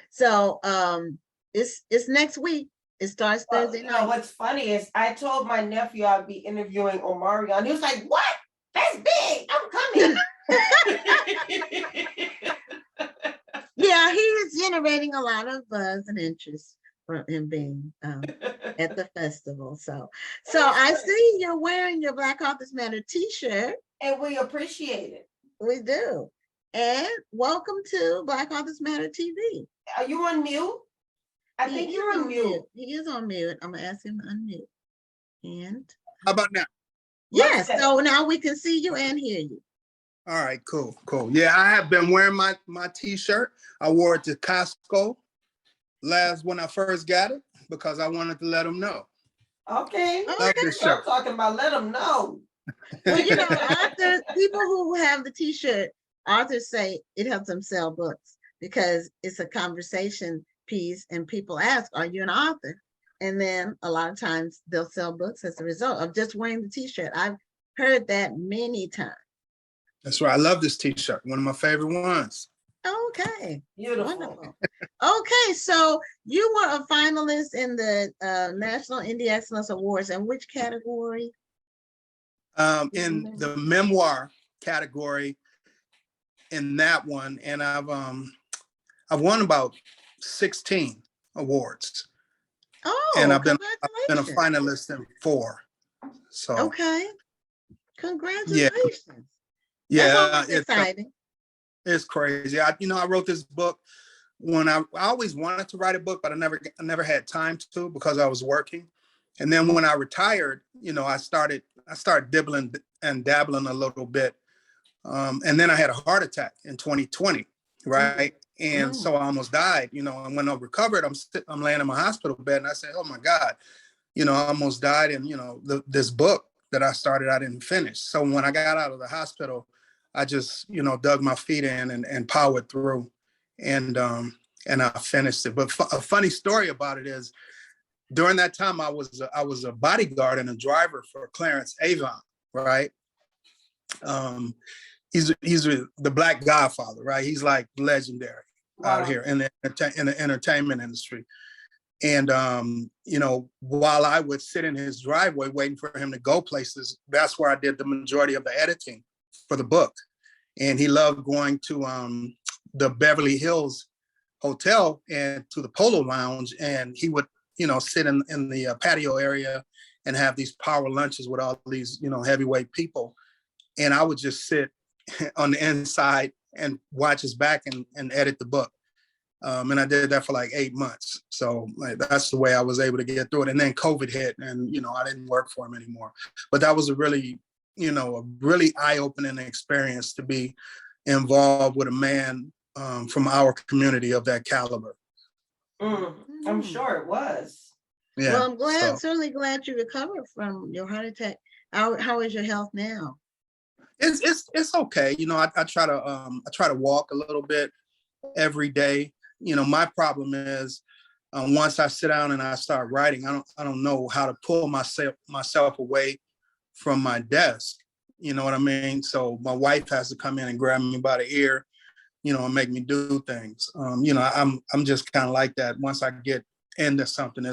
So it's next week. It starts Thursday night. No, what's funny is I told my nephew I'd be interviewing Omarion. He was like, "What? That's big. I'm coming." Yeah, he is generating a lot of buzz and interest from him being at the festival. So I see you're wearing your Black Authors Matter t-shirt. And we appreciate it. We do. And welcome to Black Authors Matter TV. Are you on mute? I think you're on mute. He is on mute. I'm gonna ask him to unmute. And how about now? Yes, so now we can see you and hear you. All right, cool. Yeah, I have been wearing my t-shirt. I wore it to Costco when I first got it because I wanted to let them know. Okay. Love this shirt. I'm talking about let them know. Well, you know, authors, people who have the t-shirt, authors say it helps them sell books because it's a conversation piece and people ask, are you an author? And then a lot of times they'll sell books as a result of just wearing the t-shirt. I've heard that many times. That's right. I love this t-shirt. One of my favorite ones. Okay. Beautiful. Wonderful. Okay, so you were a finalist in the National Indie Excellence Awards. And which category? In the memoir category, in that one, and I've won about 16 awards. Oh, and I've been a finalist in 4. So okay, congratulations. Yeah, That's exciting. It's crazy. I wrote this book when I always wanted to write a book, but I never had time to because I was working. And then when I retired, I started dibbling and dabbling a little bit. And then I had a heart attack in 2020, right? And so I almost died, and when I recovered, I'm laying in my hospital bed and I said, oh my God, I almost died. And, this book that I started, I didn't finish. So when I got out of the hospital, I just, dug my feet in and powered through and I finished it. But a funny story about it is during that time, I was a bodyguard and a driver for Clarence Avant, right? He's the Black Godfather, right? He's like legendary out here in the entertainment industry. And while I would sit in his driveway waiting for him to go places, that's where I did the majority of the editing for the book. And he loved going to the Beverly Hills Hotel and to the Polo Lounge, and he would sit in the patio area and have these power lunches with all these heavyweight people. And I would just sit on the inside and watch his back and edit the book. And I did that for like 8 months. So that's the way I was able to get through it. And then COVID hit and, I didn't work for him anymore. But that was a really eye-opening experience to be involved with a man from our community of that caliber. I'm sure it was. Yeah. Well, I'm certainly glad you recovered from your heart attack. How is your health now? It's okay. I try to walk a little bit every day. My problem is once I sit down and I start writing, I don't know how to pull myself away from my desk. You know what I mean? So my wife has to come in and grab me by the ear, and make me do things. I'm just kind of like that. Once I get into something,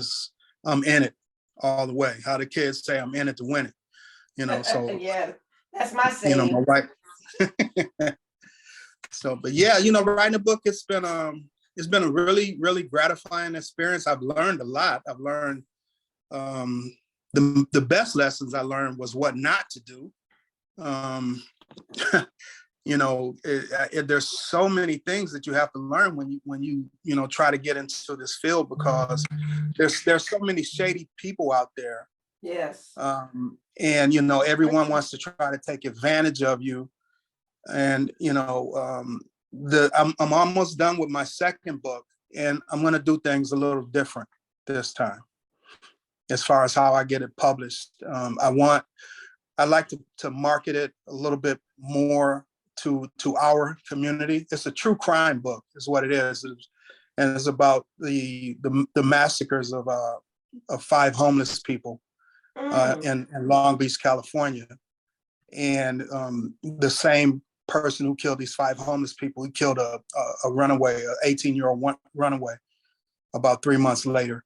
I'm in it all the way. How the kids say, I'm in it to win it. So yeah, that's my saying. my wife. So, but yeah, writing a book, it's been a really, really gratifying experience. I've learned a lot. I've learned the best lessons I learned was what not to do. There's so many things that you have to learn when you try to get into this field, because there's so many shady people out there. Yes. And everyone wants to try to take advantage of you. And I'm almost done with my second book, and I'm going to do things a little different this time as far as how I get it published. I'd like to market it a little bit more to our community. It's a true crime book is what it is. And it's about the massacres of 5 homeless people in Long Beach, California. And the same person who killed these 5 homeless people, he killed a runaway, an 18-year-old runaway about 3 months later.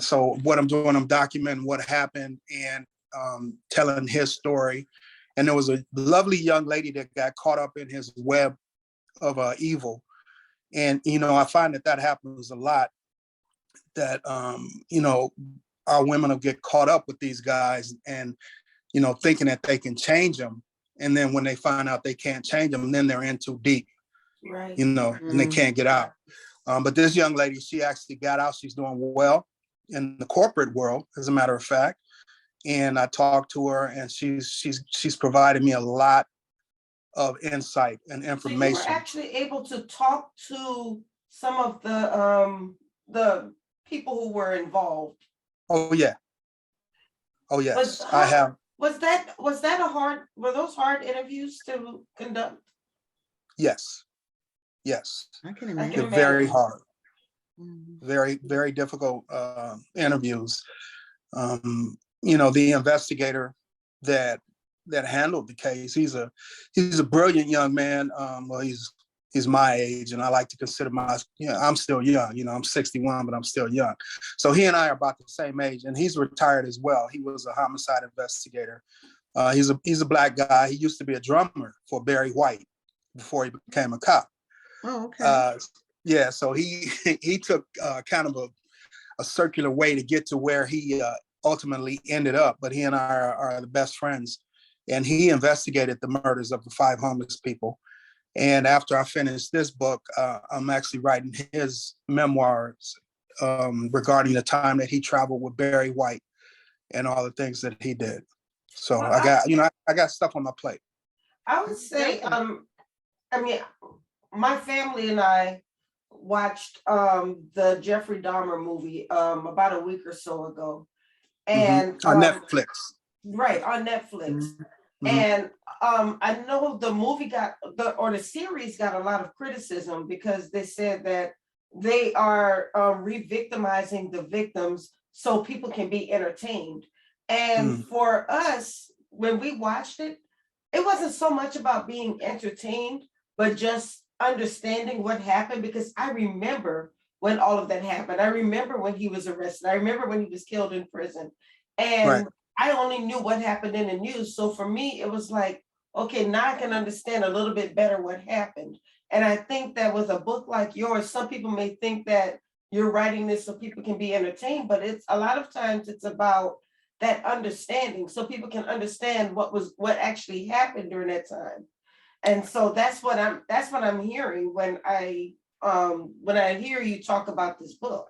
So what I'm doing, I'm documenting what happened and telling his story. And there was a lovely young lady that got caught up in his web of evil. And, I find that happens a lot, that, our women will get caught up with these guys and, thinking that they can change them. And then when they find out they can't change them, then they're in too deep, right. And they can't get out. But this young lady, she actually got out. She's doing well in the corporate world, as a matter of fact. And I talked to her, and she's provided me a lot of insight and information. So you were actually able to talk to some of the people who were involved. Oh yeah. Oh yes, I have. Was that were those hard interviews to conduct? Yes. I can imagine. They're very hard. Very, very difficult interviews. The investigator that handled the case, he's a brilliant young man. Well, he's my age, and I like to consider I'm still young. I'm 61, but I'm still young. So he and I are about the same age, and he's retired as well. He was a homicide investigator. He's a Black guy. He used to be a drummer for Barry White before he became a cop. Oh, okay. Yeah, so he took kind of a circular way to get to where he ultimately ended up, but he and I are the best friends. And he investigated the murders of the 5 homeless people. And after I finish this book, I'm actually writing his memoirs regarding the time that he traveled with Barry White and all the things that he did. So I got, I got stuff on my plate. I would say, I mean, my family and I watched the Jeffrey Dahmer movie about a week or so ago. And on Netflix. Right, on Netflix. And I know the movie the series got a lot of criticism because they said that they are re-victimizing the victims so people can be entertained. And for us, when we watched it, it wasn't so much about being entertained, but just understanding what happened, because I remember when all of that happened. I remember when he was arrested. I remember when he was killed in prison. And I only knew what happened in the news. So for me, it was like, okay, now I can understand a little bit better what happened. And I think that with a book like yours, some people may think that you're writing this so people can be entertained, but it's a lot of times it's about that understanding so people can understand what actually happened during that time. And so that's what I'm hearing when I hear you talk about this book.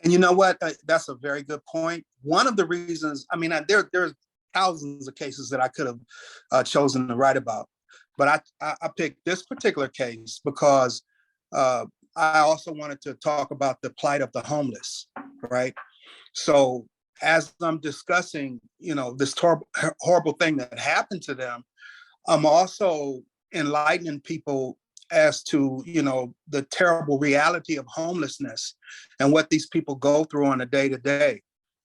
And you know what? That's a very good point. One of the reasons, I mean, there's thousands of cases that I could have chosen to write about, but I picked this particular case because I also wanted to talk about the plight of the homeless, right? So as I'm discussing, this horrible thing that happened to them, I'm also enlightening people as to, the terrible reality of homelessness and what these people go through on a day-to-day,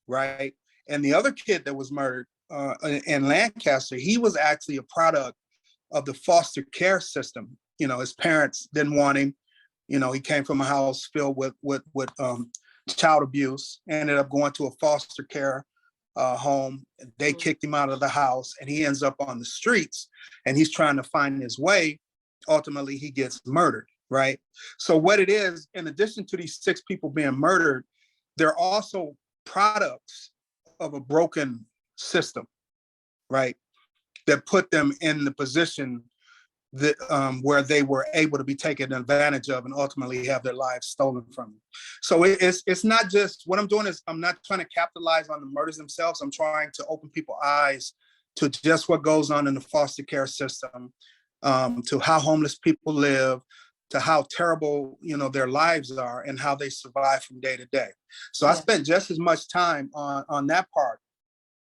right? And the other kid that was murdered in Lancaster, he was actually a product of the foster care system. His parents didn't want him. He came from a house filled with child abuse, ended up going to a foster care home. They kicked him out of the house and he ends up on the streets and he's trying to find his way. Ultimately, he gets murdered, right? So what it is, in addition to these 6 people being murdered, they're also products of a broken system, right? That put them in the position that where they were able to be taken advantage of and ultimately have their lives stolen from them. So it's not just, what I'm doing is I'm not trying to capitalize on the murders themselves. I'm trying to open people's eyes to just what goes on in the foster care system, to how homeless people live, to how terrible, their lives are and how they survive from day to day. So I spent just as much time on that part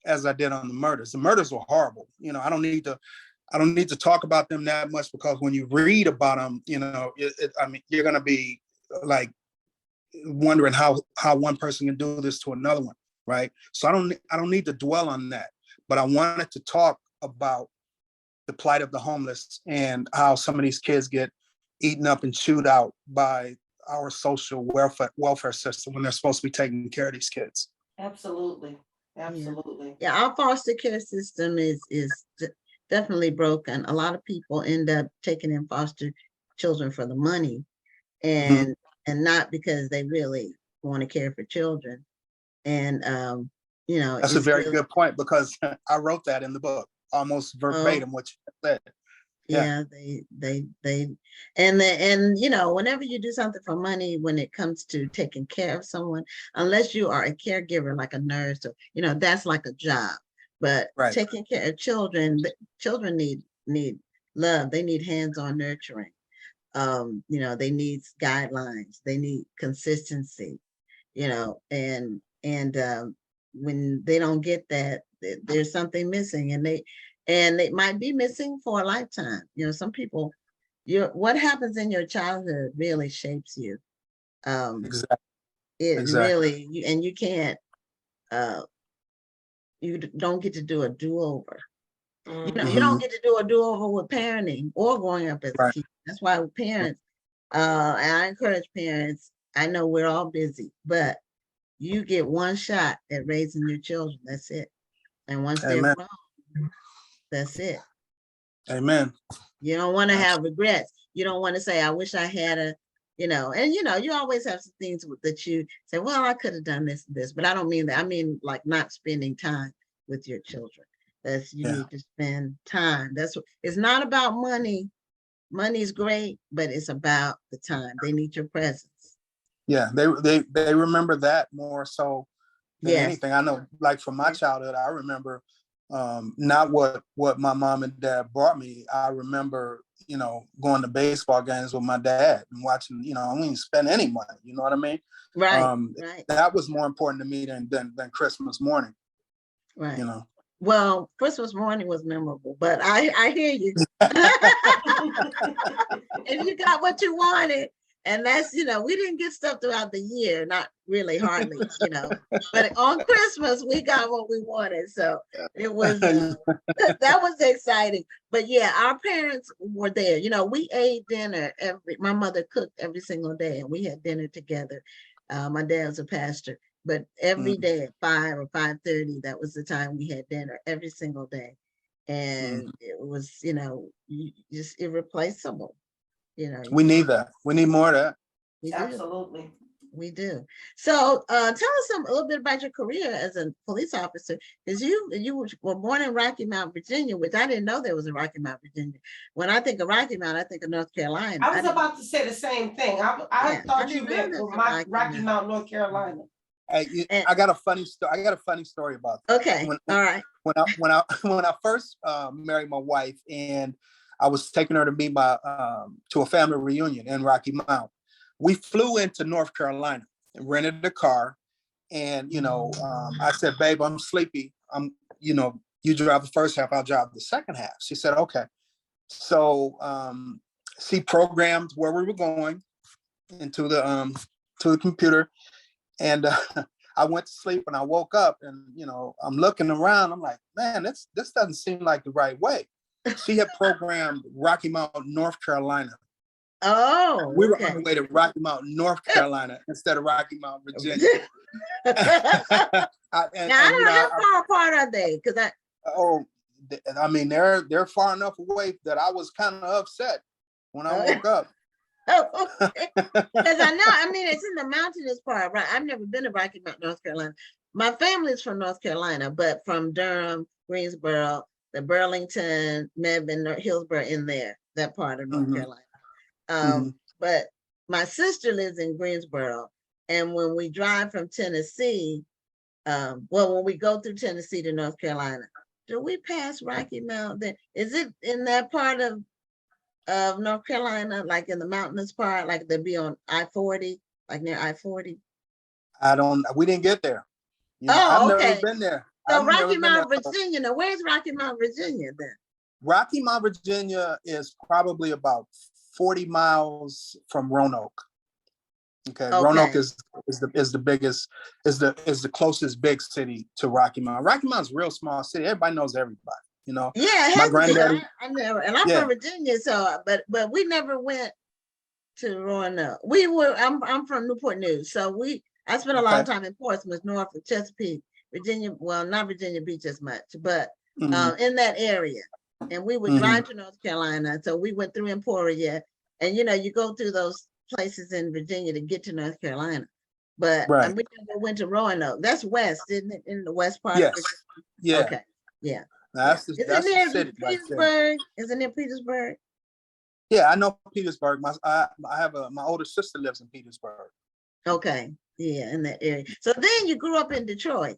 as I did on the murders. The murders were horrible. I don't need to talk about them that much because when you read about them, you're going to be like wondering how one person can do this to another one, right? So I don't need to dwell on that, but I wanted to talk about the plight of the homeless and how some of these kids get eaten up and chewed out by our social welfare system when they're supposed to be taking care of these kids. Absolutely. Yeah, our foster care system is definitely broken. A lot of people end up taking in foster children for the money and not because they really want to care for children. And that's a very good point because I wrote that in the book, almost verbatim what you said. Yeah, they and whenever you do something for money, when it comes to taking care of someone, unless you are a caregiver like a nurse or that's like a job, but taking care of children need love. They need hands-on nurturing. They need guidelines, they need consistency, and when they don't get that, there's something missing, and it might be missing for a lifetime. Some people, what happens in your childhood really shapes you. Exactly. Really, and you can't, you don't get to do a do-over. You don't get to do a do-over with parenting or growing up as a kid. That's why parents, and I encourage parents, I know we're all busy, but you get one shot at raising your children. That's it. And once they're grown, that's it. Amen. You don't want to have regrets. You don't want to say, I wish I had and you always have some things that you say, well, I could have done this and this, but I don't mean that. I mean, like not spending time with your children. You need to spend time. It's not about money. money's great, but it's about the time. They need your presence. Yeah, they remember that more so than Yes. anything. I know, like from my childhood, I remember not what my mom and dad brought me. I remember, going to baseball games with my dad and watching, I didn't spend any money, you know what I mean? Right, right, That was more important to me than Christmas morning, right. Well, Christmas morning was memorable, but I hear you. If you got what you wanted, and that's, we didn't get stuff throughout the year, not really hardly, but on Christmas we got what we wanted. So it was, that was exciting. But yeah, our parents were there. We ate dinner my mother cooked every single day and we had dinner together. My dad was a pastor, but every day at 5 or 5:30, that was the time we had dinner every single day. And it was, just irreplaceable. We need that. We need more of that. Absolutely. We do. So tell us a little bit about your career as a police officer, because you were born in Rocky Mount, Virginia, which I didn't know there was a Rocky Mount, Virginia. When I think of Rocky Mount, I think of North Carolina. I was about to say the same thing. I thought you meant Rocky Mount, North Carolina. Hey, I got a funny story. I got a funny story about that. Okay. All right. When I first married my wife, and I was taking her to meet to a family reunion in Rocky Mount. We flew into North Carolina and rented a car. And, I said, babe, I'm sleepy. You drive the first half, I'll drive the second half. She said, okay. So she programmed where we were going into the computer. And I went to sleep and I woke up and, I'm looking around. I'm like, man, this doesn't seem like the right way. She had programmed Rocky Mount, North Carolina. Oh, we were on the way to Rocky Mount, North Carolina, instead of Rocky Mount, Virginia. I don't know how far apart are they? They're far enough away that I was kind of upset when I woke up. Because it's in the mountainous part, right? I've never been to Rocky Mount, North Carolina. My family's from North Carolina, but from Durham, Greensboro, the Burlington, Mebane, Hillsborough, in there, that part of North Carolina. But my sister lives in Greensboro, and when we drive from Tennessee, when we go through Tennessee to North Carolina, do we pass Rocky Mount? Then is it in that part of North Carolina, like in the mountainous part, like they'd be on I-40, like near I-40? We didn't get there. I've never been there. So Rocky Mount, Virginia. Now, where's Rocky Mount, Virginia then? Rocky Mount, Virginia is probably about 40 miles from Roanoke. Okay. Roanoke is the biggest, is the closest big city to Rocky Mount. Rocky Mount's a real small city. Everybody knows everybody, Yeah, my granddaddy. I'm from Virginia, so but we never went to Roanoke. I'm from Newport News, so I spent a lot of time in Portsmouth, Norfolk, Chesapeake, Virginia. Well, not Virginia Beach as much, but in that area. And we would drive to North Carolina. So we went through Emporia, and you go through those places in Virginia to get to North Carolina. But we never went to Roanoke. That's west, isn't it? In the west part of Virginia? Yeah. Okay. Yeah. That's the city Petersburg? right there. Isn't it Petersburg? Yeah, I know Petersburg. I have my older sister lives in Petersburg. Okay. Yeah, in that area. So then you grew up in Detroit.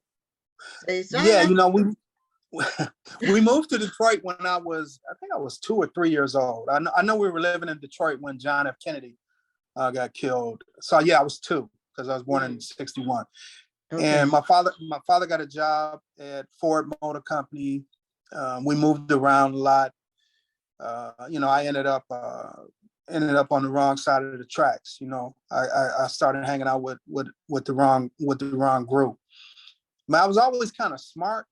So we moved to Detroit when I think I was 2 or 3 years old. I know we were living in Detroit when John F. Kennedy got killed. So yeah, I was 2 because I was born in '61. Okay. And my father got a job at Ford Motor Company. We moved around a lot. I ended up on the wrong side of the tracks. I started hanging out with the wrong group. But I was always kind of smart.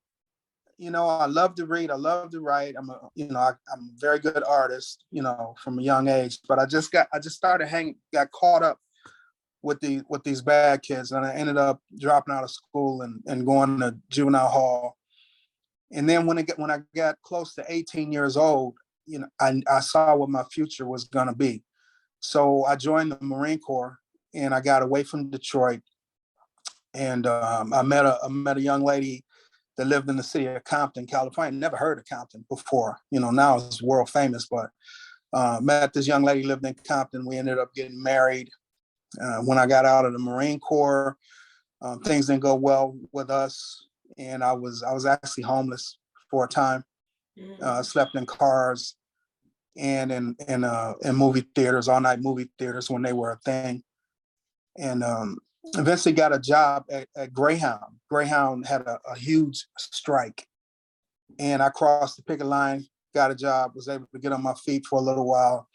I love to read. I love to write. I'm a very good artist, from a young age, but I just got caught up with these bad kids, and I ended up dropping out of school and going to juvenile hall. And then when I got close to 18 years old, I saw what my future was going to be. So I joined the Marine Corps, and I got away from Detroit. And I met a young lady that lived in the city of Compton, California. Never heard of Compton before. Now it's world famous, but Met this young lady, lived in Compton. We ended up getting married. When I got out of the Marine Corps, things didn't go well with us, and I was actually homeless for a time. Slept in cars and in movie theaters, all night movie theaters when they were a thing. And eventually got a job at Greyhound. Greyhound had a huge strike, and I crossed the picket line, got a job, was able to get on my feet for a little while.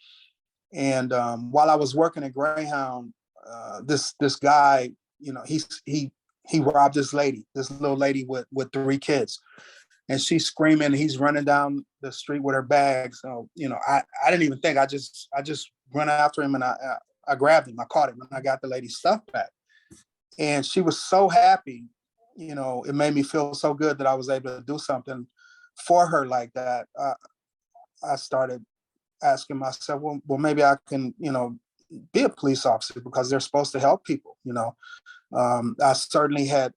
And while I was working at Greyhound, this guy, you know, he robbed this little lady with 3 kids, and she's screaming. He's running down the street with her bags. So, you know, I didn't even think. I just ran after him, and I grabbed him. I caught him, and I got the lady's stuff back. And she was so happy. You know, it made me feel so good that I was able to do something for her like that. I started asking myself, well, maybe I can, you know, be a police officer, because they're supposed to help people. You know, I certainly had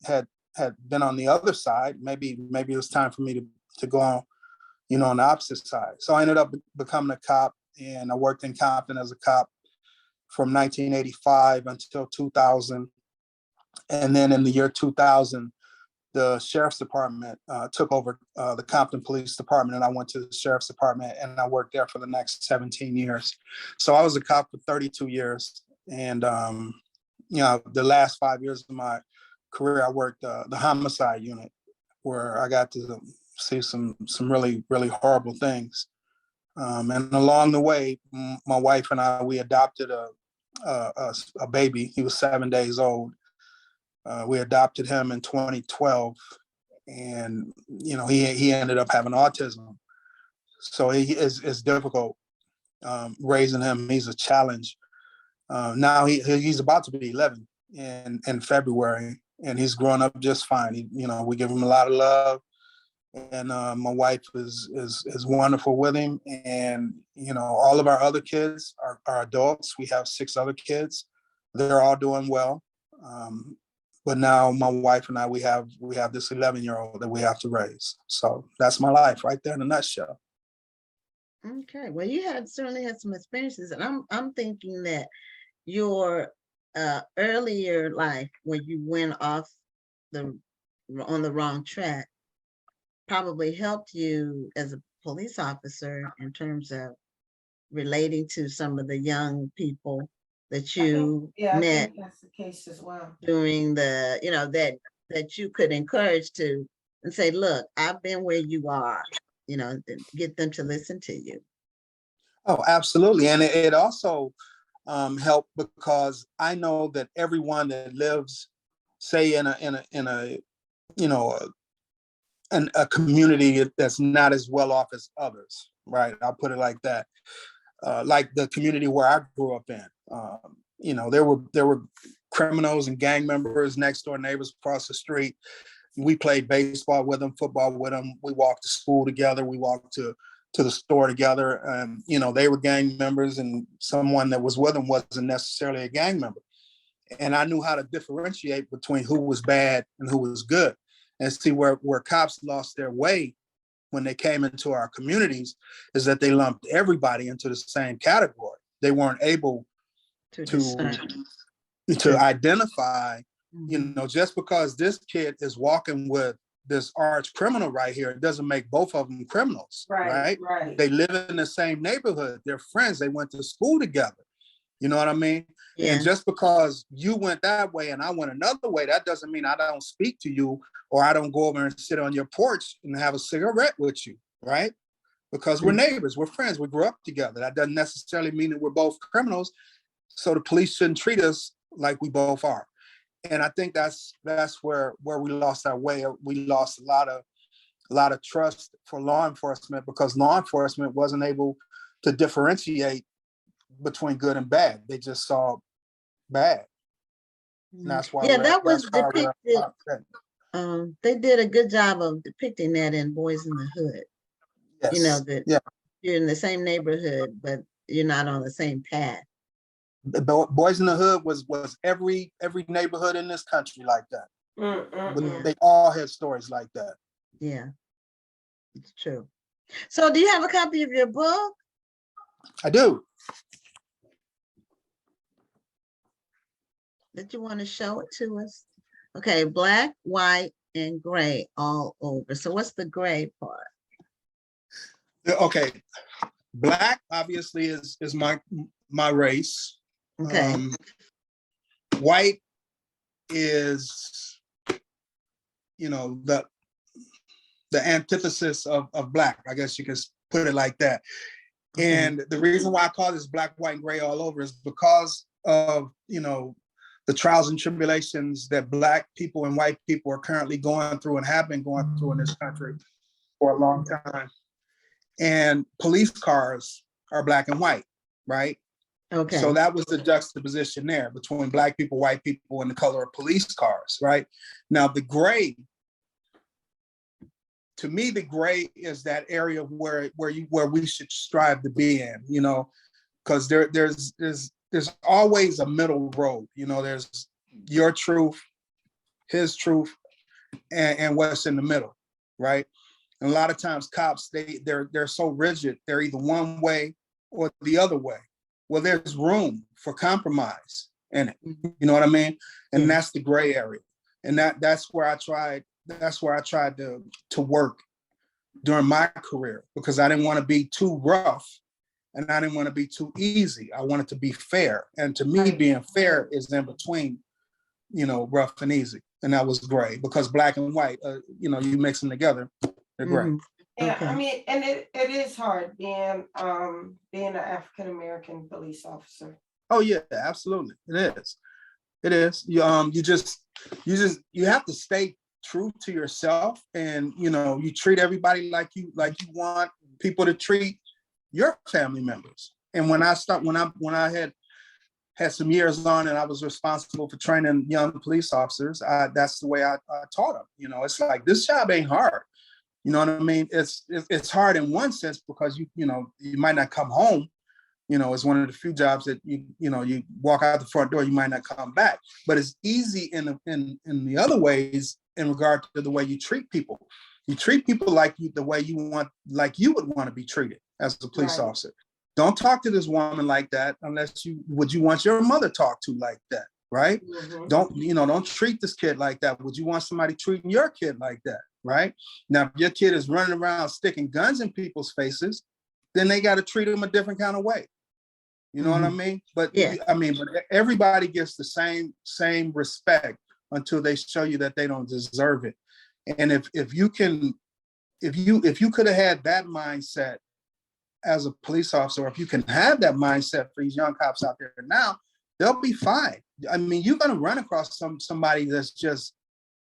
been on the other side. Maybe it was time for me to go on, you know, on the opposite side. So I ended up becoming a cop, and I worked in Compton as a cop from 1985 until 2000. And then in the year 2000, the sheriff's department took over the Compton Police Department, and I went to the sheriff's department, and I worked there for the next 17 years. So I was a cop for 32 years. And, you know, the last 5 years of my career, I worked the homicide unit, where I got to see some really, really horrible things. And along the way, my wife and I, we adopted a baby. He was 7 days old. We adopted him in 2012, and you know, he ended up having autism. So it's difficult raising him. He's a challenge. Now he's about to be 11 in February, and he's growing up just fine. You know, we give him a lot of love, and my wife is wonderful with him. And you know, all of our other kids are adults. We have 6 other kids. They're all doing well. But now my wife and I, we have this 11-year-old that we have to raise. So that's my life right there in a nutshell. Okay, well, you certainly had some experiences, and I'm thinking that your earlier life, when you went off on the wrong track, probably helped you as a police officer in terms of relating to some of the young people that you met. I think that's the case as well. During the, you know, that you could encourage to and say, look, I've been where you are, you know, get them to listen to you. Oh, absolutely. And it also helped, because I know that everyone that lives, say, in a you know, a community that's not as well off as others, right? I'll put it like that. Like the community where I grew up in. You know, there were criminals and gang members, next door neighbors across the street. We played baseball with them, football with them. We walked to school together. We walked to the store together. And, you know, they were gang members, and someone that was with them wasn't necessarily a gang member. And I knew how to differentiate between who was bad and who was good. And see where cops lost their way when they came into our communities is that they lumped everybody into the same category. They weren't able to identify, you know, just because this kid is walking with this arch criminal right here, it doesn't make both of them criminals, right? They live in the same neighborhood. They're friends. They went to school together. You know what I mean? Yeah. And just because you went that way and I went another way, that doesn't mean I don't speak to you, or I don't go over and sit on your porch and have a cigarette with you, right? Because we're neighbors, we're friends, we grew up together. That doesn't necessarily mean that we're both criminals. So the police shouldn't treat us like we both are. And I think that's where we lost our way. We lost a lot of trust for law enforcement, because law enforcement wasn't able to differentiate between good and bad. They just saw bad. And that's why. Yeah, that was depicted. They did a good job of depicting that in Boys in the Hood. Yes. You know, that you're in the same neighborhood, but you're not on the same path. Boys in the Hood was every neighborhood in this country like that. They all had stories like that. Yeah, it's true. So do you have a copy of your book? I do. Did you want to show it to us? Okay, black, white, and gray all over. So what's the gray part? Okay, black obviously is my race. Okay. White is, the antithesis of black. I guess you could put it like that. Okay. And the reason why I call this black, white, and gray all over is because of, the trials and tribulations that Black people and white people are currently going through and have been going through in this country for a long time. And police cars are black and white, right? Okay. So that was the juxtaposition there between Black people, white people, and the color of police cars, right? Now the gray, to me, the gray is that area where we should strive to be in, because there's always a middle road. There's your truth, his truth, and what's in the middle, right? And a lot of times cops, they're so rigid, they're either one way or the other way. Well, there's room for compromise in it. You know what I mean? And that's the gray area. And that's where I tried to work during my career, because I didn't want to be too rough and I didn't want to be too easy. I wanted to be fair. And to me, being fair is in between, rough and easy. And that was gray, because black and white, you mix them together, they're gray. Mm-hmm. Yeah, Okay. I mean, and it is hard being an African-American police officer. Oh yeah, absolutely. It is. It is. You have to stay true to yourself, and you treat everybody like you want people to treat your family members. And when I had some years on and I was responsible for training young police officers, that's the way I taught them. It's like, this job ain't hard. You know what I mean? It's hard in one sense because you might not come home. It's one of the few jobs that you walk out the front door, you might not come back. But it's easy in the other ways in regard to the way you treat people. You treat people the way you would want to be treated as a police officer. Don't talk to this woman like that unless you want your mother talked to like that, right? Mm-hmm. Don't treat this kid like that. Would you want somebody treating your kid like that, right? Now, if your kid is running around sticking guns in people's faces, then they got to treat them a different kind of way. You know what I mean? But yeah. But everybody gets the same respect until they show you that they don't deserve it. And if you could have had that mindset as a police officer, or if you can have that mindset for these young cops out there now, they'll be fine. I mean, you're going to run across somebody that's just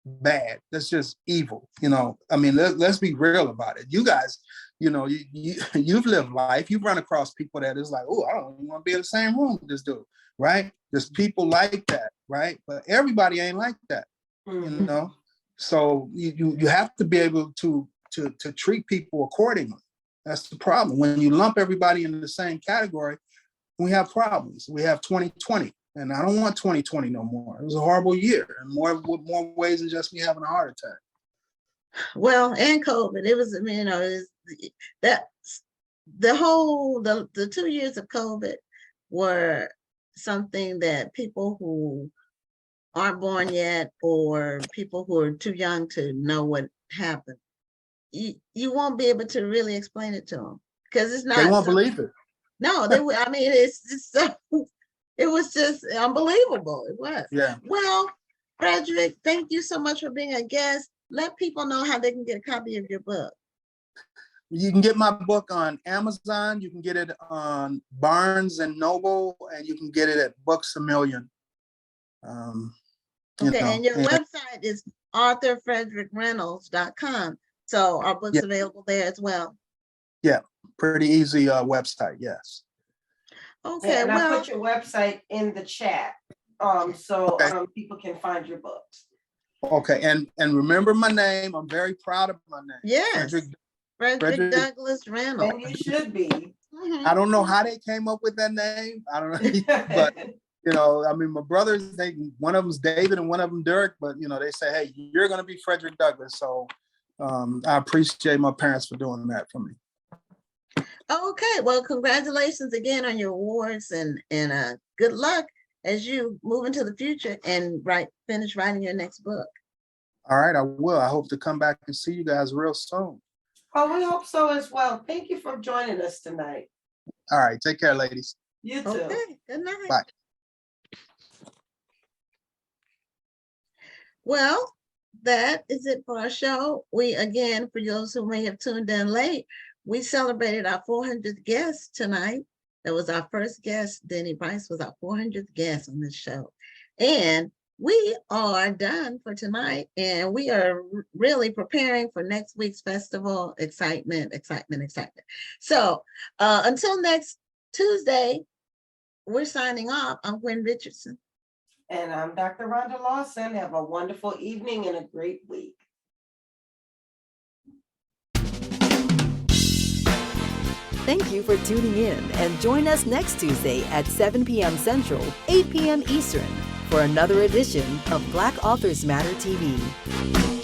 bad, that's just evil. Let's be real about it. You guys, you've lived life. You've run across people that is like, oh, I don't even want to be in the same room with this dude, right? There's people like that, right? But everybody ain't like that, So you have to be able to treat people accordingly. That's the problem. When you lump everybody in the same category, we have problems. We have 2020, and I don't want 2020 no more. It was a horrible year, and more ways than just me having a heart attack. Well, and COVID, it was, the 2 years of COVID were something that people who aren't born yet, or people who are too young to know what happened, you won't be able to really explain it to them, because it's not. They won't believe it. No, it's just so, it was just unbelievable. It was. Yeah. Well, Frederick, thank you so much for being a guest. Let people know how they can get a copy of your book. You can get my book on Amazon. You can get it on Barnes and Noble, and you can get it at Books A Million. And your website is authorfredrickreynolds.com. So our book's available there as well. Yeah, pretty easy website, yes. Okay, and well, I put your website in the chat, people can find your books. Okay, and remember my name. I'm very proud of my name. Yes, Frederick Douglass Reynolds. And you should be. Mm-hmm. I don't know how they came up with that name. I don't know, but my brothers, one of them's David and one of them Derek, but they say, hey, you're going to be Frederick Douglass. So I appreciate my parents for doing that for me. Okay, well, congratulations again on your awards and good luck as you move into the future and finish writing your next book. All right, I will. I hope to come back and see you guys real soon. Oh, we hope so as well. Thank you for joining us tonight. All right, take care, ladies. You too. Okay, good night. Bye. Well, that is it for our show. We, again, for those who may have tuned in late, we celebrated our 400th guest tonight. That was our first guest. Denny Bryce was our 400th guest on this show. And we are done for tonight. And we are really preparing for next week's festival. Excitement, excitement, excitement. So until next Tuesday, we're signing off. I'm Gwen Richardson. And I'm Dr. Rhonda Lawson. Have a wonderful evening and a great week. Thank you for tuning in and join us next Tuesday at 7 p.m. Central, 8 p.m. Eastern for another edition of Black Authors Matter TV.